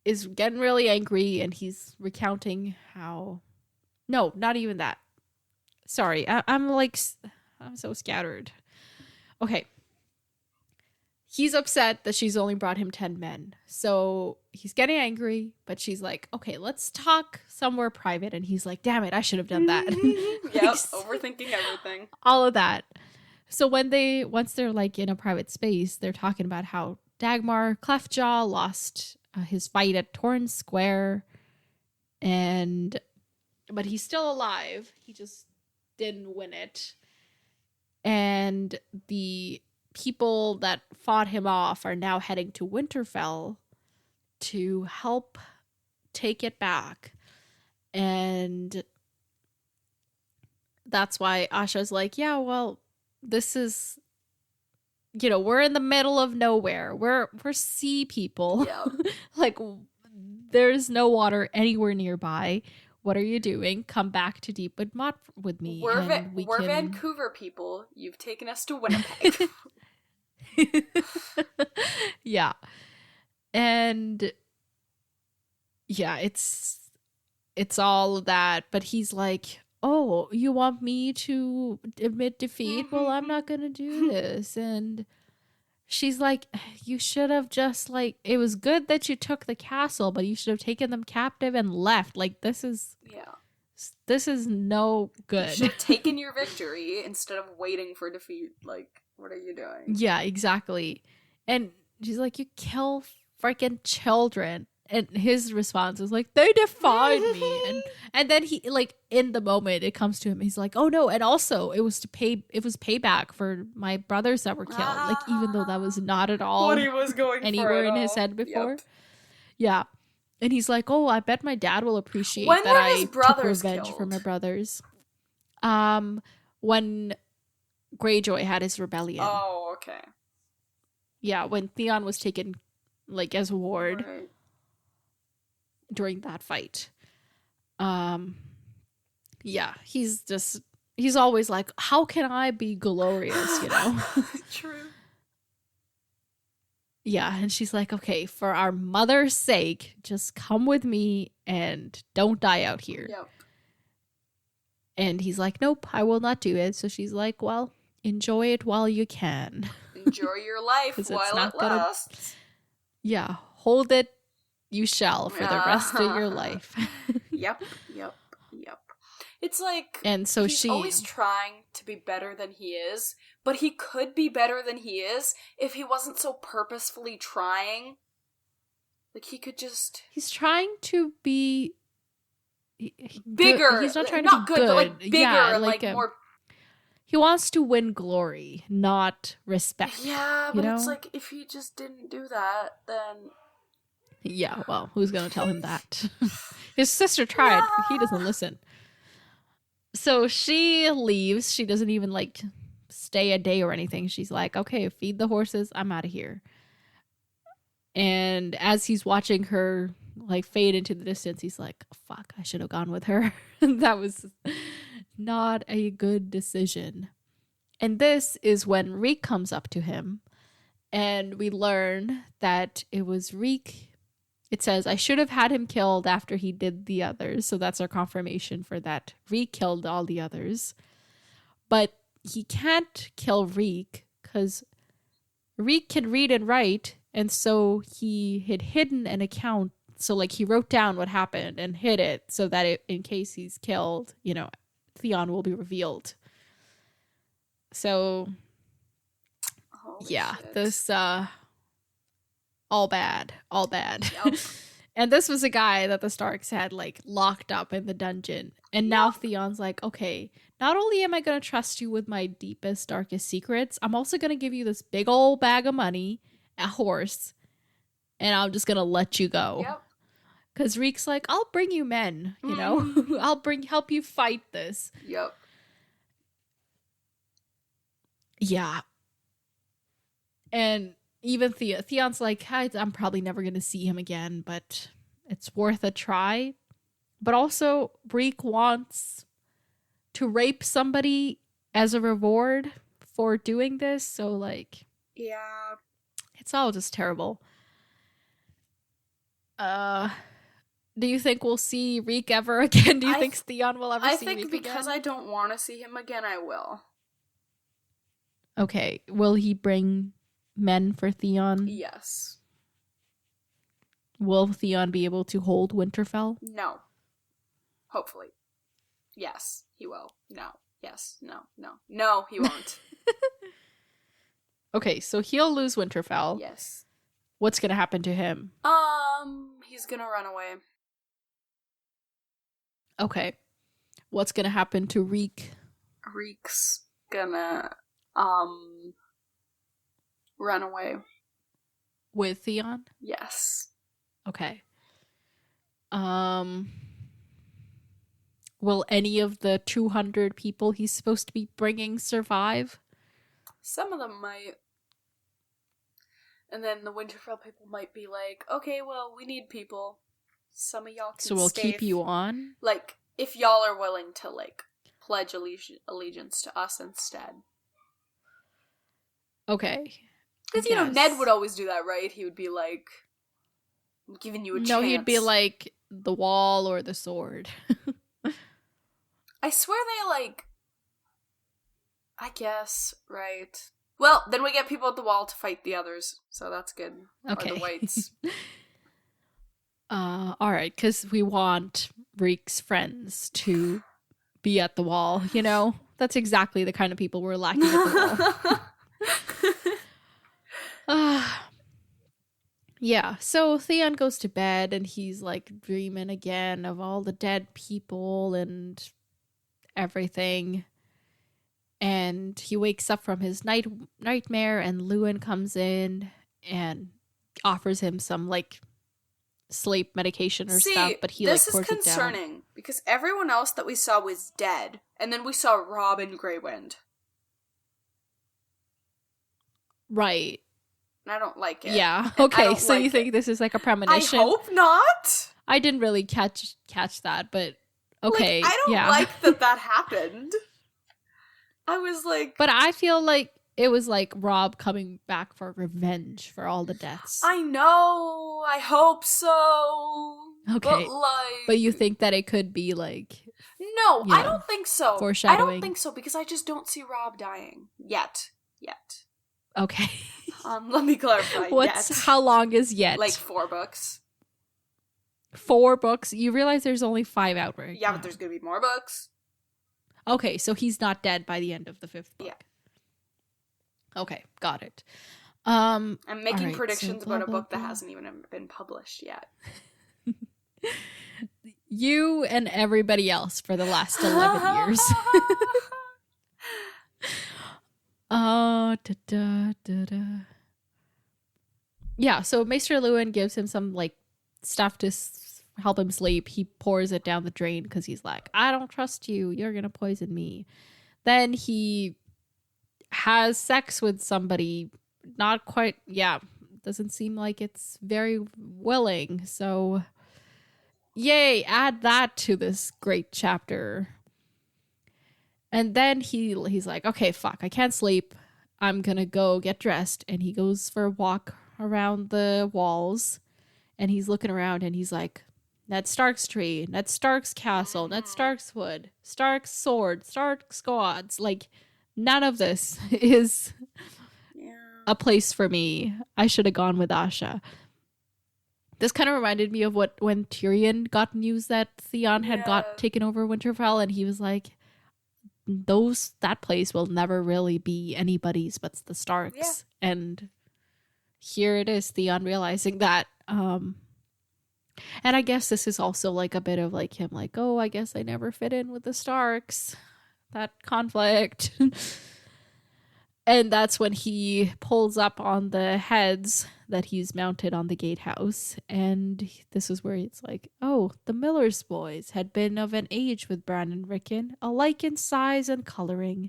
is getting really angry, and he's recounting how... No, not even that. Sorry, I'm so scattered. Okay. He's upset that she's only brought him 10 men. So he's getting angry, but she's like, okay, let's talk somewhere private. And he's like, damn it, I should have done that. Yep, overthinking everything. All of that. So once they're like in a private space, they're talking about how Dagmar Cleftjaw lost his fight at Torrance Square, but he's still alive. He just didn't win it. And the people that fought him off are now heading to Winterfell to help take it back. And that's why Asha's like, yeah, well, this is, you know, we're in the middle of nowhere. We're sea people. Yeah. Like, there's no water anywhere nearby. What are you doing? Come back to Deepwood Mott with me. We're Vancouver people. You've taken us to Winnipeg. Yeah. And yeah, it's all of that. But he's like, oh, you want me to admit defeat? Well, I'm not going to do this. And she's like, you should have just, like, it was good that you took the castle, but you should have taken them captive and left. Like, this is no good. You should have taken your victory instead of waiting for defeat. Like, what are you doing? Yeah, exactly. And she's like, you kill freaking children. And his response is like, they defied me. And then he, like, in the moment it comes to him, he's like, oh no, and also it was payback for my brothers that were killed. Like, even though that was not at all what he was going anywhere in his head before. Yep. Yeah. And he's like, oh, I bet my dad will appreciate when that were I his took brothers revenge killed? for my brothers. When Greyjoy had his rebellion. Oh, okay. Yeah, when Theon was taken, like, as a ward. Right. During that fight. Yeah, he's always like, how can I be glorious, you know? True. Yeah, and she's like, okay, for our mother's sake, just come with me and don't die out here. Yep. And he's like, nope, I will not do it. So she's like, well, enjoy it while you can. Enjoy your life while it lasts. Yeah, hold it, you shall, for the rest of your life. Yep. It's like, and so he's always trying to be better than he is, but he could be better than he is if he wasn't so purposefully trying. Like, he could just... He's trying to be... bigger. Good. He's not trying to be good, but like bigger, yeah, like more... He wants to win glory, not respect. Yeah, but it's like, if he just didn't do that, then... Yeah, well, who's going to tell him that? His sister tried. Yeah. He doesn't listen. So she leaves. She doesn't even, like, stay a day or anything. She's like, okay, feed the horses. I'm out of here. And as he's watching her, like, fade into the distance, he's like, fuck, I should have gone with her. That was not a good decision. And this is when Reek comes up to him. And we learn that it was Reek. It says, I should have had him killed after he did the others. So that's our confirmation for that. Reek killed all the others. But he can't kill Reek because Reek can read and write. And so he had hidden an account. So, like, he wrote down what happened and hid it so that in case he's killed, you know, Theon will be revealed. So, holy yeah, shit. this... all bad. Yep. And this was a guy that the Starks had like locked up in the dungeon. And now Theon's like, okay, not only am I going to trust you with my deepest, darkest secrets, I'm also going to give you this big old bag of money, a horse, and I'm just going to let you go. Yep. Because Reek's like, I'll bring you men, you know? I'll help you fight this. Yep. Yeah. And even Theon's like, I'm probably never going to see him again, but it's worth a try. But also, Reek wants to rape somebody as a reward for doing this. So, like, yeah, it's all just terrible. Do you think we'll see Reek ever again? Do you think Theon will ever see Reek again? I think because I don't want to see him again, I will. Okay. Will he bring men for Theon? Yes. Will Theon be able to hold Winterfell? No. Hopefully. Yes, he will. No. Yes. No. No. No, he won't. Okay, so he'll lose Winterfell. Yes. What's gonna happen to him? He's gonna run away. Okay. What's gonna happen to Reek? Reek's gonna, run away. With Theon? Yes. Okay. Will any of the 200 people he's supposed to be bringing survive? Some of them might. And then the Winterfell people might be like, okay, well, we need people. Some of y'all can So we'll keep you on? Like, if y'all are willing to, like, pledge allegiance to us instead. Okay. Because, you know, Ned would always do that, right? He would be like, I'm giving you a chance. No, he'd be like, the wall or the sword. I swear they, like, I guess, right. Well, then we get people at the wall to fight the others, so that's good. Okay. Or the whites. Alright, because we want Reek's friends to be at the wall, you know? That's exactly the kind of people we're lacking at the wall. Yeah, so Theon goes to bed and he's like dreaming again of all the dead people and everything. And he wakes up from his nightmare and Luwin comes in and offers him some like sleep medication or stuff, but he like pours it down. This is concerning because everyone else that we saw was dead, and then we saw Robb and Greywind. Right. And I don't like it. Yeah. Okay, so you think this is like a premonition? I hope not. I didn't really catch that, but okay. Like, I don't like that happened. I was like... But I feel like it was like Robb coming back for revenge for all the deaths. I know. I hope so. Okay. But you think that it could be like... No, I don't think so. Foreshadowing. I don't think so because I just don't see Robb dying. Yet. Okay. Let me clarify. How long is yet? Like 4 books. 4 books? You realize there's only 5 out right Yeah, now. but there's gonna be more books. Okay, so he's not dead by the end of the 5th book. Yeah. Okay, got it. I'm making predictions about a book that hasn't even been published yet. You and everybody else for the last 11 years. Yeah, so Maester Luwin gives him some like stuff to help him sleep. He pours it down the drain because he's like, I don't trust you. You're going to poison me. Then he has sex with somebody. Not quite. Yeah. Doesn't seem like it's very willing. So, yay. Add that to this great chapter. And then he's like, okay, fuck. I can't sleep. I'm going to go get dressed. And he goes for a walk around the walls. And he's looking around and he's like, Ned Stark's tree, Ned Stark's castle, Ned Stark's wood, Stark's sword, Stark's gods. Like, none of this is a place for me. I should have gone with Asha. This kind of reminded me of when Tyrion got news that Theon had got taken over Winterfell, and he was like, that place will never really be anybody's but the Starks. Yeah. And here it is, Theon realizing that And I guess this is also like a bit of like him like, oh, I guess I never fit in with the Starks. That conflict. And that's when he pulls up on the heads that he's mounted on the gatehouse. And this is where it's like, oh, the Miller's boys had been of an age with Bran and Rickon, alike in size and coloring.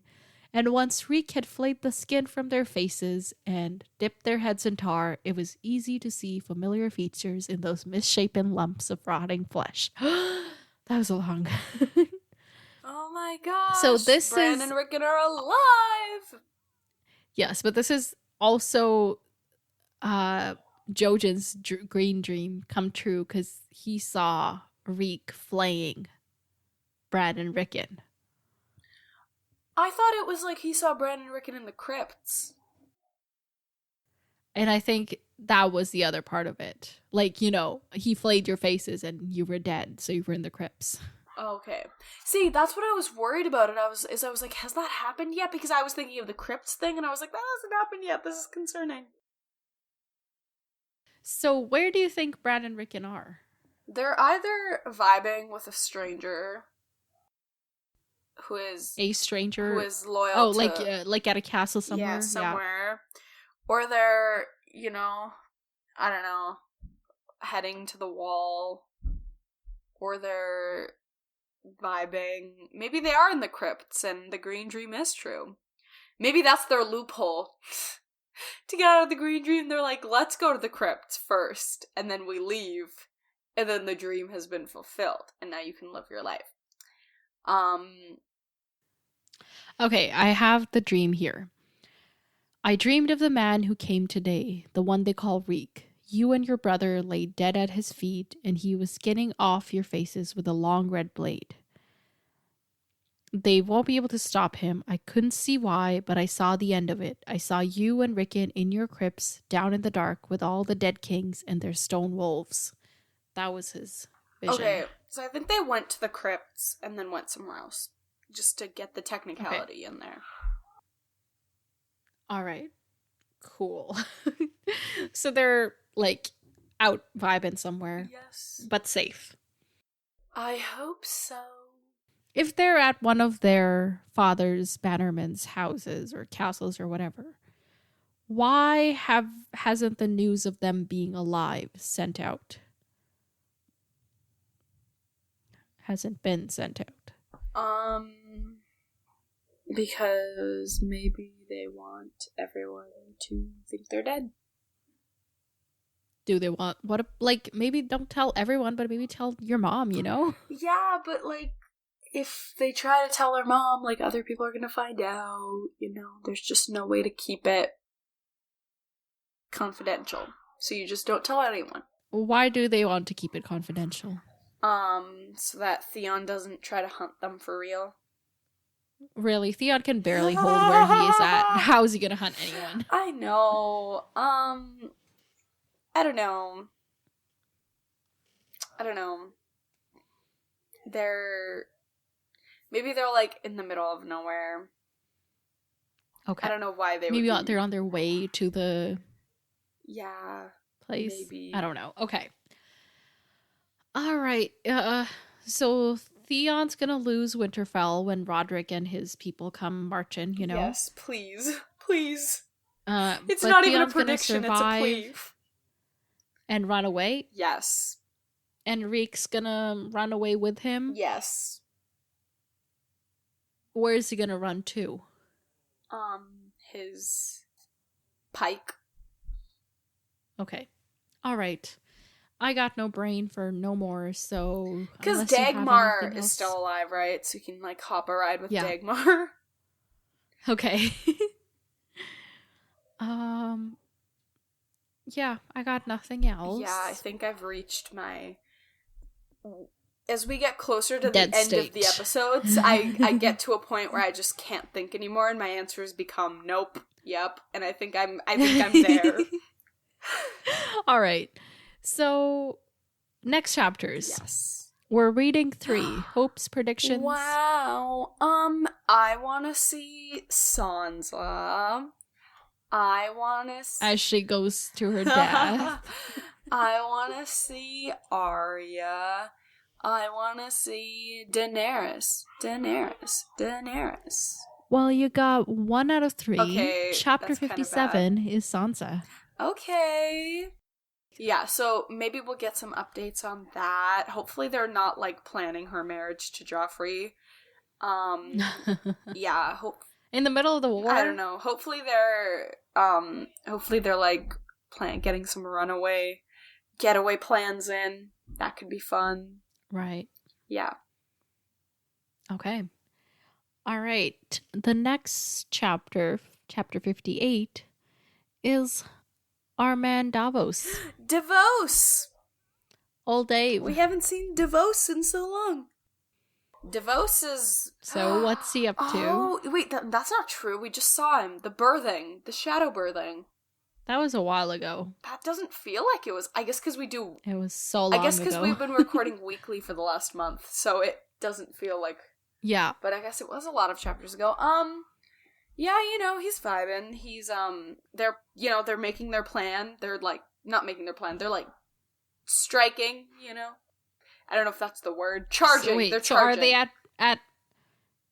And once Reek had flayed the skin from their faces and dipped their heads in tar, it was easy to see familiar features in those misshapen lumps of rotting flesh. That was a long. Oh my gosh. So this Bran is and Rickon are alive. yes, but this is also Jojen's green dream come true because he saw Reek flaying Bran and Rickon. I thought it was like he saw Bran and Rickon in the crypts. And I think that was the other part of it. Like, you know, he flayed your faces and you were dead, so you were in the crypts. Okay. See, that's what I was worried about. And I was like, has that happened yet? Because I was thinking of the crypts thing, and I was like, that hasn't happened yet. This is concerning. So where do you think Bran and Rickon are? They're either vibing with a stranger who is A stranger who is loyal. Oh, to, like at a castle somewhere. Yeah, somewhere. Or they're, you know, I don't know, heading to the wall. Or they're vibing. Maybe they are in the crypts and the green dream is true. Maybe that's their loophole. To get out of the green dream, they're like, let's go to the crypts first, and then we leave, and then the dream has been fulfilled, and now you can live your life. Okay, I have the dream here. I dreamed of the man who came today, the one they call Reek. You and your brother lay dead at his feet, and he was skinning off your faces with a long red blade. They won't be able to stop him. I couldn't see why, but I saw the end of it. I saw you and Rickon in your crypts, down in the dark, with all the dead kings and their stone wolves. That was his vision. Okay, so I think they went to the crypts and then went somewhere else, just to get the technicality in there. All right. Cool. So they're, like, out vibing somewhere. Yes. But safe. I hope so. If they're at one of their father's bannermen's houses or castles or whatever, why hasn't the news of them being alive sent out? Hasn't been sent out. Because maybe they want everyone to think they're dead. Do they want maybe don't tell everyone, but maybe tell your mom, you know? Yeah, but like if they try to tell her mom, like other people are gonna find out, you know, there's just no way to keep it confidential. So you just don't tell anyone. Why do they want to keep it confidential? So that Theon doesn't try to hunt them for real. Really, Theon can barely hold where he is at. How is he gonna hunt anyone? I know. I don't know. Maybe they're like in the middle of nowhere. Okay. I don't know why they maybe would they're on their way to the place. Maybe. I don't know. Okay. All right. So Theon's gonna lose Winterfell when Roderick and his people come marching, you know? Yes, please. Please. It's but not Theon's even a prediction, it's a plea. And run away? Yes. And Reek's gonna run away with him? Yes. Where is he gonna run to? His pike. Okay. All right. I got no brain for no more, so... Because Dagmar is still alive, right? So you can, like, hop a ride with Dagmar. Okay. Yeah, I got nothing else. Yeah, I think I've reached my... As we get closer to Dead the end state. of the episodes, I get to a point where I just can't think anymore, and my answers become nope, yep, and I think I'm there. All right. So, next chapters. Yes. We're reading 3. Hopes, predictions. Wow. I want to see Sansa. I want to see... As she goes to her death. I want to see Arya. I want to see Daenerys. Well, you got 1 out of 3. Okay, Chapter that's kinda 57 is Sansa. Okay. Yeah, so maybe we'll get some updates on that. Hopefully they're not, like, planning her marriage to Joffrey. Yeah, In the middle of the war? I don't know. Hopefully they're like getting some getaway plans in. That could be fun. Right. Yeah. Okay. All right. The next chapter, chapter 58, is our man Davos. Davos! Old Dave. We haven't seen Davos in so long. Davos is... So what's he up to? Oh, wait, that's not true. We just saw him. The shadow birthing. That was a while ago. That doesn't feel like it was. I guess because we do... It was so long ago. I guess because we've been recording weekly for the last month, so it doesn't feel like... Yeah. But I guess it was a lot of chapters ago. Yeah, he's vibing. He's, they're making their plan. They're, like, not making their plan. They're, like, striking, I don't know if that's the word. Charging. So wait, they're so charging. are they at...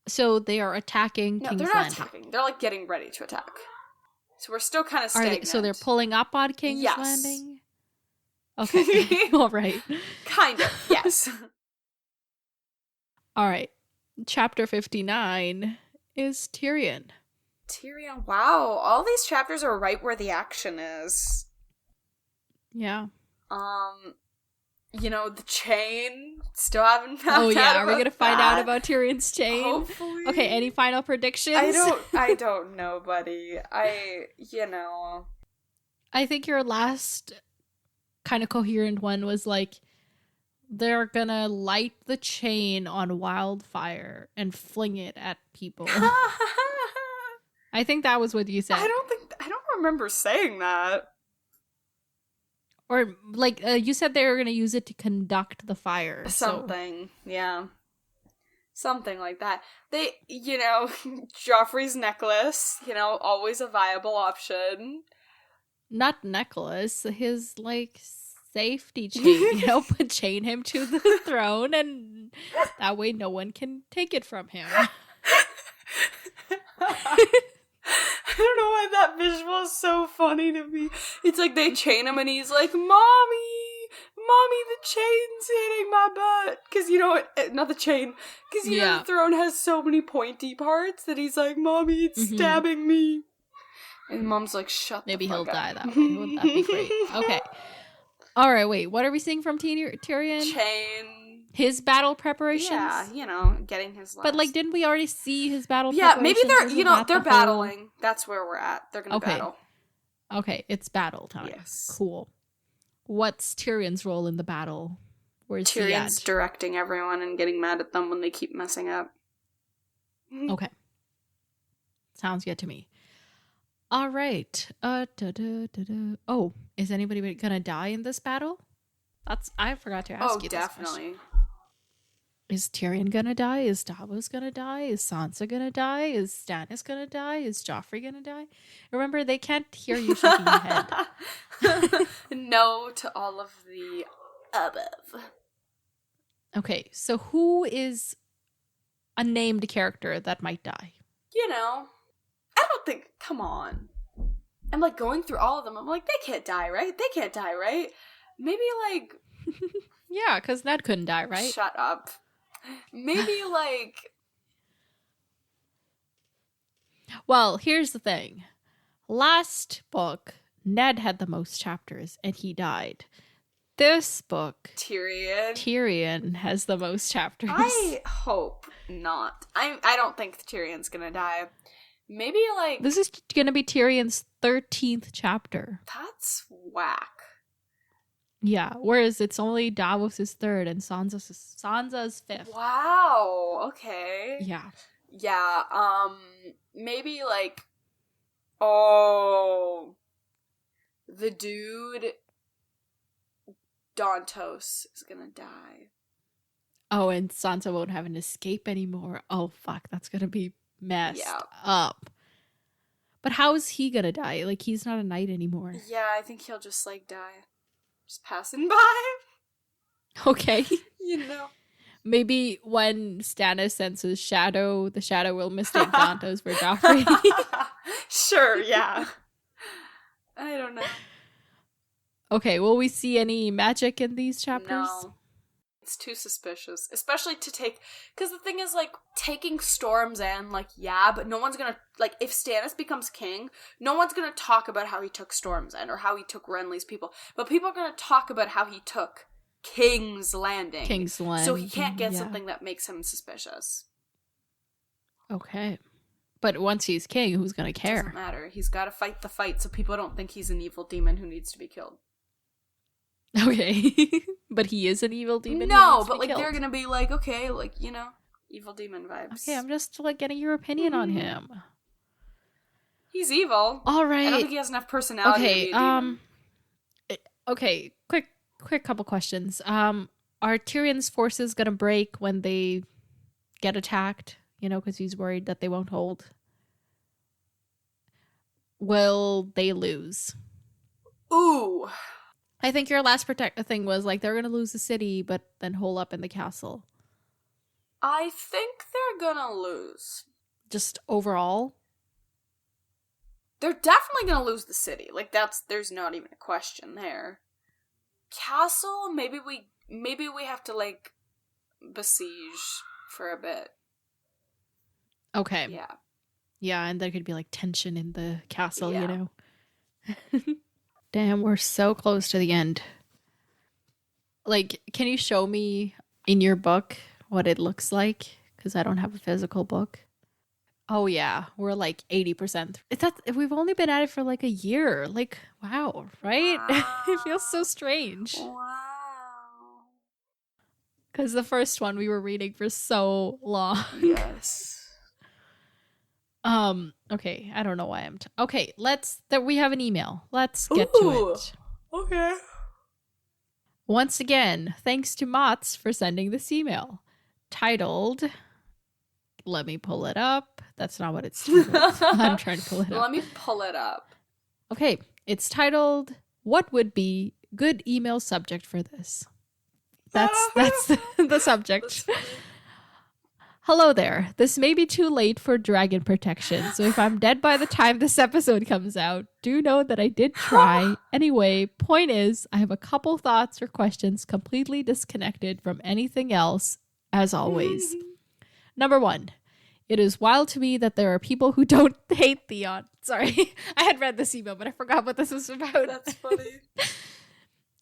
So they are attacking No, King's they're not Landing. attacking. They're, like, getting ready to attack. So we're still kind of stagnant. So they're pulling up on King's Yes. Landing? Okay. All right. Kind of, yes. All right. Chapter 59 is Tyrion. Tyrion, wow. All these chapters are right where the action is. Yeah. The chain. Still haven't found out. Oh yeah, are we about gonna find that. out about Tyrion's chain? Hopefully. Okay, any final predictions? I don't know, buddy. I think your last kind of coherent one was like, they're gonna light the chain on wildfire and fling it at people. I think that was what you said. I don't remember saying that. Or like you said they were gonna use it to conduct the fire. Something, yeah. Something like that. They, Joffrey's necklace, always a viable option. Not necklace, his like safety chain, chain him to the throne, and that way no one can take it from him. I don't know why that visual is so funny to me. It's like they chain him and he's like, Mommy, the chain's hitting my butt. Because, not the chain. Because, the throne has so many pointy parts that he's like, Mommy, it's stabbing me. And Mom's like, shut Maybe the fuck he'll up. die that way. Wouldn't that be great? Okay. All right, wait. What are we seeing from Tyrion? Chain. His battle preparations? Yeah, getting his last. But, like, didn't we already see his battle Yeah, preparations? maybe they're battling. That's where we're at. They're gonna battle. Okay, it's battle time. Yes. Cool. What's Tyrion's role in the battle? Where's Tyrion's directing everyone and getting mad at them when they keep messing up. Okay. Sounds good to me. All right. Oh, is anybody gonna die in this battle? I forgot to ask you this question. Oh, definitely. Is Tyrion gonna die? Is Davos gonna die? Is Sansa gonna die? Is Stannis gonna die? Is Joffrey gonna die? Remember, they can't hear you shaking your head. No to all of the above. Okay, so who is a named character that might die? I don't think, come on. I'm like going through all of them. I'm like, they can't die, right? They can't die, right? Maybe like... Yeah, because Ned couldn't die, right? Shut up. Maybe like... Well, here's the thing. Last book, Ned had the most chapters and he died. This book, Tyrion has the most chapters. I hope not. I don't think Tyrion's gonna die. Maybe like... This is gonna be Tyrion's 13th chapter. That's whack. Yeah, whereas it's only Davos' 3rd and Sansa's 5th. Wow, okay. Yeah. Yeah, maybe like... Oh... The dude... Dantos is gonna die. Oh, and Sansa won't have an escape anymore. Oh, fuck, that's gonna be messed up. But how is he gonna die? Like, he's not a knight anymore. Yeah, I think he'll just, like, die. Just passing by. Okay. You know. Maybe when Stannis senses shadow, the shadow will mistake Dantos for Joffrey. Sure, yeah. I don't know. Okay, will we see any magic in these chapters? No. It's too suspicious. Especially to take... Because the thing is, like, taking Storm's End, like, yeah, but no one's gonna... Like, if Stannis becomes king, no one's gonna talk about how he took Storm's End or how he took Renly's people. But people are gonna talk about how he took King's Landing. King's Landing. So he can't get something that makes him suspicious. Okay. But once he's king, who's gonna care? Doesn't matter. He's gotta fight the fight so people don't think he's an evil demon who needs to be killed. Okay. But he is an evil demon? No, but, like, killed. They're gonna be like, okay, like, you know, evil demon vibes. Okay, I'm just, like, getting your opinion on him. He's evil. All right. I don't think he has enough personality to be a demon. Okay, quick couple questions. Are Tyrion's forces gonna break when they get attacked? You know, because he's worried that they won't hold. Will they lose? Ooh. I think your last thing was, like, they're gonna lose the city, but then hole up in the castle. I think they're gonna lose. Just overall? They're definitely gonna lose the city. Like, there's not even a question there. Castle, maybe we have to, like, besiege for a bit. Okay. Yeah. Yeah, and there could be, like, tension in the castle, you know? Damn, we're so close to the end. Like, can you show me in your book what it looks like? Because I don't have a physical book. Oh, yeah. We're, like, 80%. We've only been at it for, like, a year. Like, wow, right? Wow. It feels so strange. Wow. Because the first one we were reading for so long. Yes. Okay, I don't know why okay, we have an email. Let's get to it. Okay. Once again, thanks to Mots for sending this email. Titled, let me pull it up. That's not what it's titled. I'm trying to pull it up. Let me pull it up. Okay, it's titled, what would be good email subject for this? That's the subject. Hello there. This may be too late for dragon protection, so if I'm dead by the time this episode comes out, do know that I did try. Anyway, point is, I have a couple thoughts or questions completely disconnected from anything else, as always. Number 1, it is wild to me that there are people who don't hate Theon. Sorry, I had read this email, but I forgot what this was about. That's funny.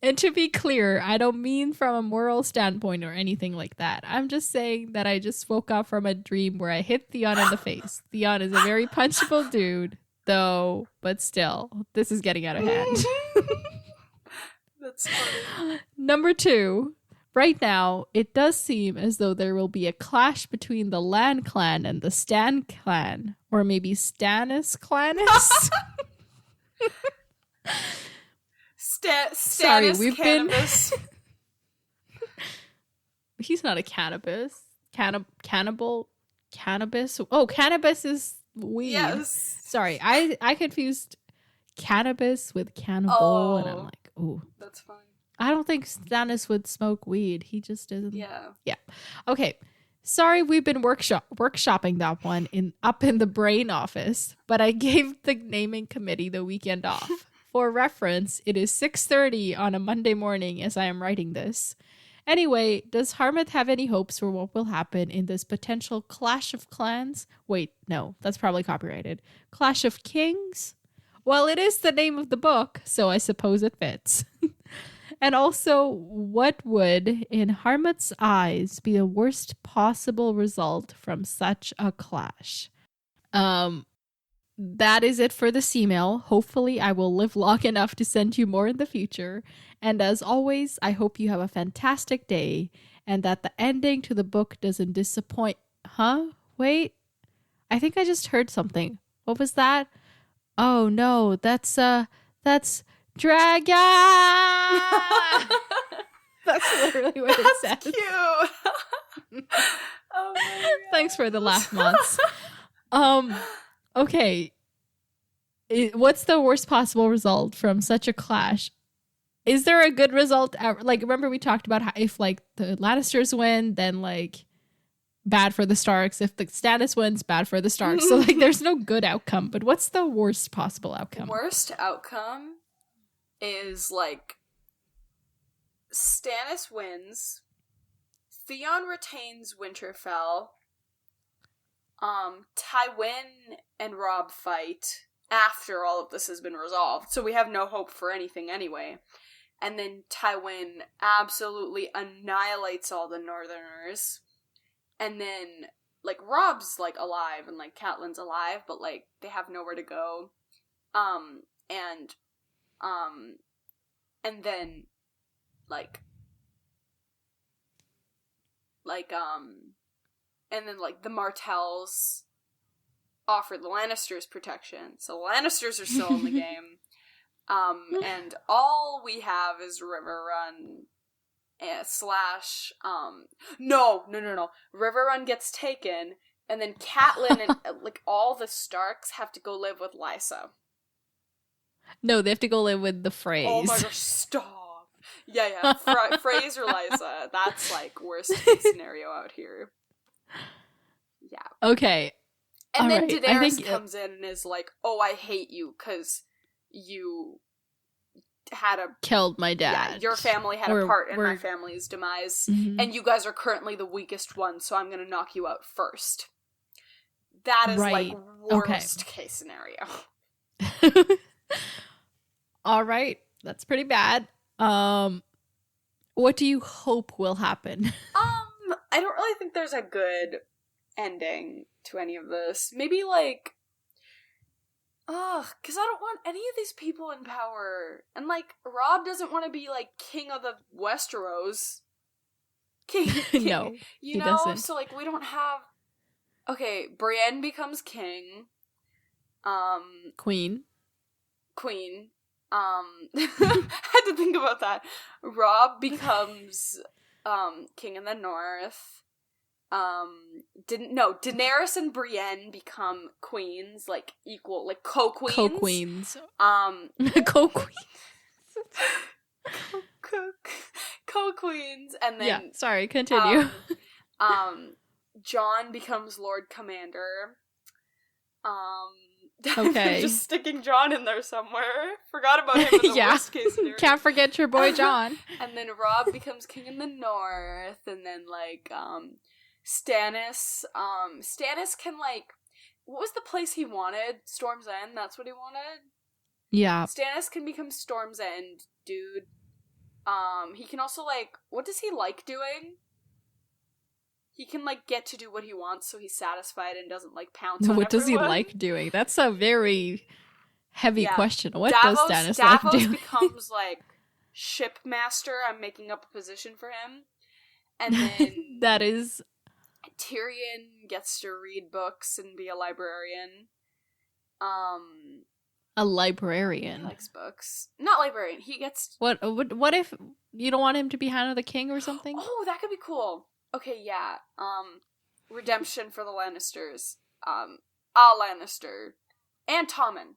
And to be clear, I don't mean from a moral standpoint or anything like that. I'm just saying that I just woke up from a dream where I hit Theon in the face. Theon is a very punchable dude, though, but still, this is getting out of hand. That's funny. Number 2, right now, it does seem as though there will be a clash between the Lan clan and the Stan clan, or maybe Stannis Clannis? Sorry, we've cannabis. He's not a cannabis. Cannibal? Cannabis? Oh, cannabis is weed. Yes. Sorry, I confused cannabis with cannibal, and I'm like, ooh. That's fine. I don't think Stannis would smoke weed. He just isn't. Yeah. Yeah. Okay. Sorry, we've been workshopping that one up in the brain office, but I gave the naming committee the weekend off. For reference, it is 6:30 on a Monday morning as I am writing this. Anyway, does Harmat have any hopes for what will happen in this potential clash of clans? Wait, no, that's probably copyrighted. Clash of Kings? Well, it is the name of the book, so I suppose it fits. And also, what would, in Harmat's eyes, be the worst possible result from such a clash? That is it for this email. Hopefully, I will live long enough to send you more in the future. And as always, I hope you have a fantastic day and that the ending to the book doesn't disappoint. Huh? Wait. I think I just heard something. What was that? Oh no, that's dragon. That's literally what it says. Cute. Oh my God. Thanks for the laugh, Monts. Okay. What's the worst possible result from such a clash? Is there a good result ever? Like, remember we talked about how if like the Lannisters win, then like bad for the Starks. If the Stannis wins, bad for the Starks. So like there's no good outcome. But what's the worst possible outcome? Worst outcome is like Stannis wins, Theon retains Winterfell, Tywin and Robb fight after all of this has been resolved. So we have no hope for anything anyway. And then Tywin absolutely annihilates all the Northerners. And then, like, Robb's, like, alive and, like, Catelyn's alive, but, like, they have nowhere to go. And then, and then, like, the Martells offer the Lannisters protection. So the Lannisters are still in the game. And all we have is River Run no. River Run gets taken, and then Catelyn and like all the Starks have to go live with Lysa. No, they have to go live with the Freys. Oh my gosh, stop. Yeah. Freys or Lysa. That's like worst case scenario out here. Yeah. Okay. And then Daenerys comes in and is like, "Oh, I hate you because you had killed my dad. Yeah, your family had a part in my family's demise, and you guys are currently the weakest one, so I'm going to knock you out first." That is like worst case scenario. All right, that's pretty bad. What do you hope will happen? I don't really think there's a good ending to any of this. Maybe like, because I don't want any of these people in power. And, like, Robb doesn't want to be, like, king of the Westeros. King. No, he doesn't. So, like, we don't have... Okay, Brienne becomes king. Queen. I had to think about that. Robb becomes, king in the north. Daenerys and Brienne become queens, like equal, like co-queens. Co-queens. Co-queens, and then... Yeah, sorry, continue. Jon becomes Lord Commander. Okay. Just sticking Jon in there somewhere. Forgot about him in the worst case scenario. Can't forget your boy Jon. And then Robb becomes king in the north, and then, like, Stannis can, like, what was the place he wanted? Storm's End, that's what he wanted? Yeah. Stannis can become Storm's End, dude. He can also, like, what does he like doing? He can, like, get to do what he wants so he's satisfied and doesn't, like, pounce on What does he everyone. like doing? That's a very heavy question. What does Stannis like doing? Davos becomes, like, shipmaster. I'm making up a position for him. And then... That is... Tyrion gets to read books and be a librarian. A librarian. He likes books. Not librarian. He gets... What if you don't want him to be Hand of the King or something? Oh, that could be cool. Okay, yeah. Redemption for the Lannisters. A Lannister. And Tommen.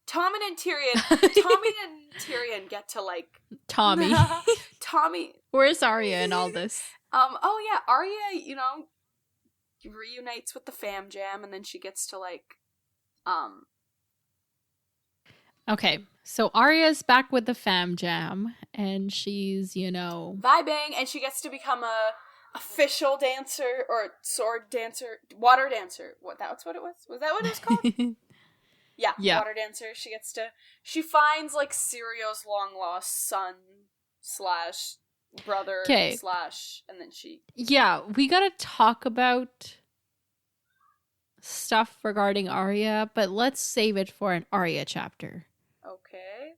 Tommen and Tyrion get to, like... Tommy. Tommy. Where's Arya in all this? Oh yeah, Arya, you know, reunites with the fam jam, and then she gets to, like, Okay, so Arya's back with the fam jam, and she's, you know... vibing, and she gets to become a official dancer, or sword dancer, water dancer. That's what it was? Was that what it was called? Yeah, water dancer. She finds, like, Sirio's long-lost son / brother / and then she... Yeah, we gotta talk about stuff regarding Arya, but let's save it for an Arya chapter. Okay.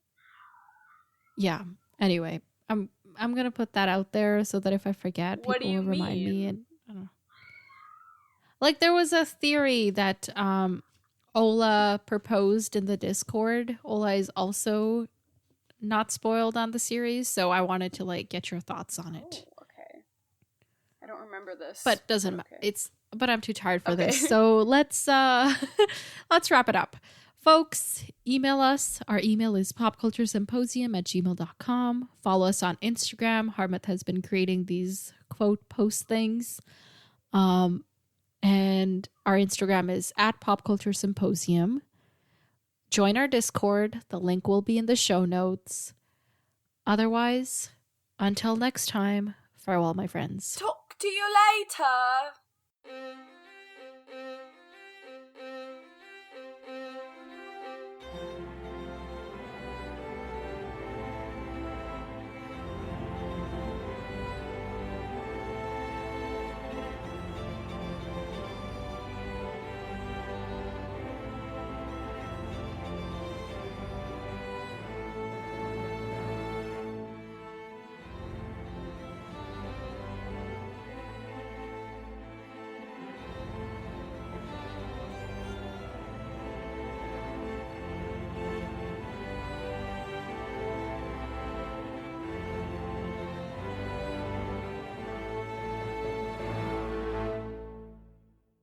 Yeah. Anyway, I'm gonna put that out there so that if I forget, people will remind me. And I don't know. Like, there was a theory that Ola proposed in the Discord. Ola is also not spoiled on the series, so I wanted to, like, get your thoughts on it. Oh, okay. I don't remember this. But doesn't matter. But I'm too tired for this. So let's wrap it up. Folks, email us. Our email is popculturesymposium@gmail.com. Follow us on Instagram. Harmat has been creating these quote post things. And our Instagram is @popculturesymposium. Join our Discord. The link will be in the show notes. Otherwise, until next time, farewell, my friends. Talk to you later.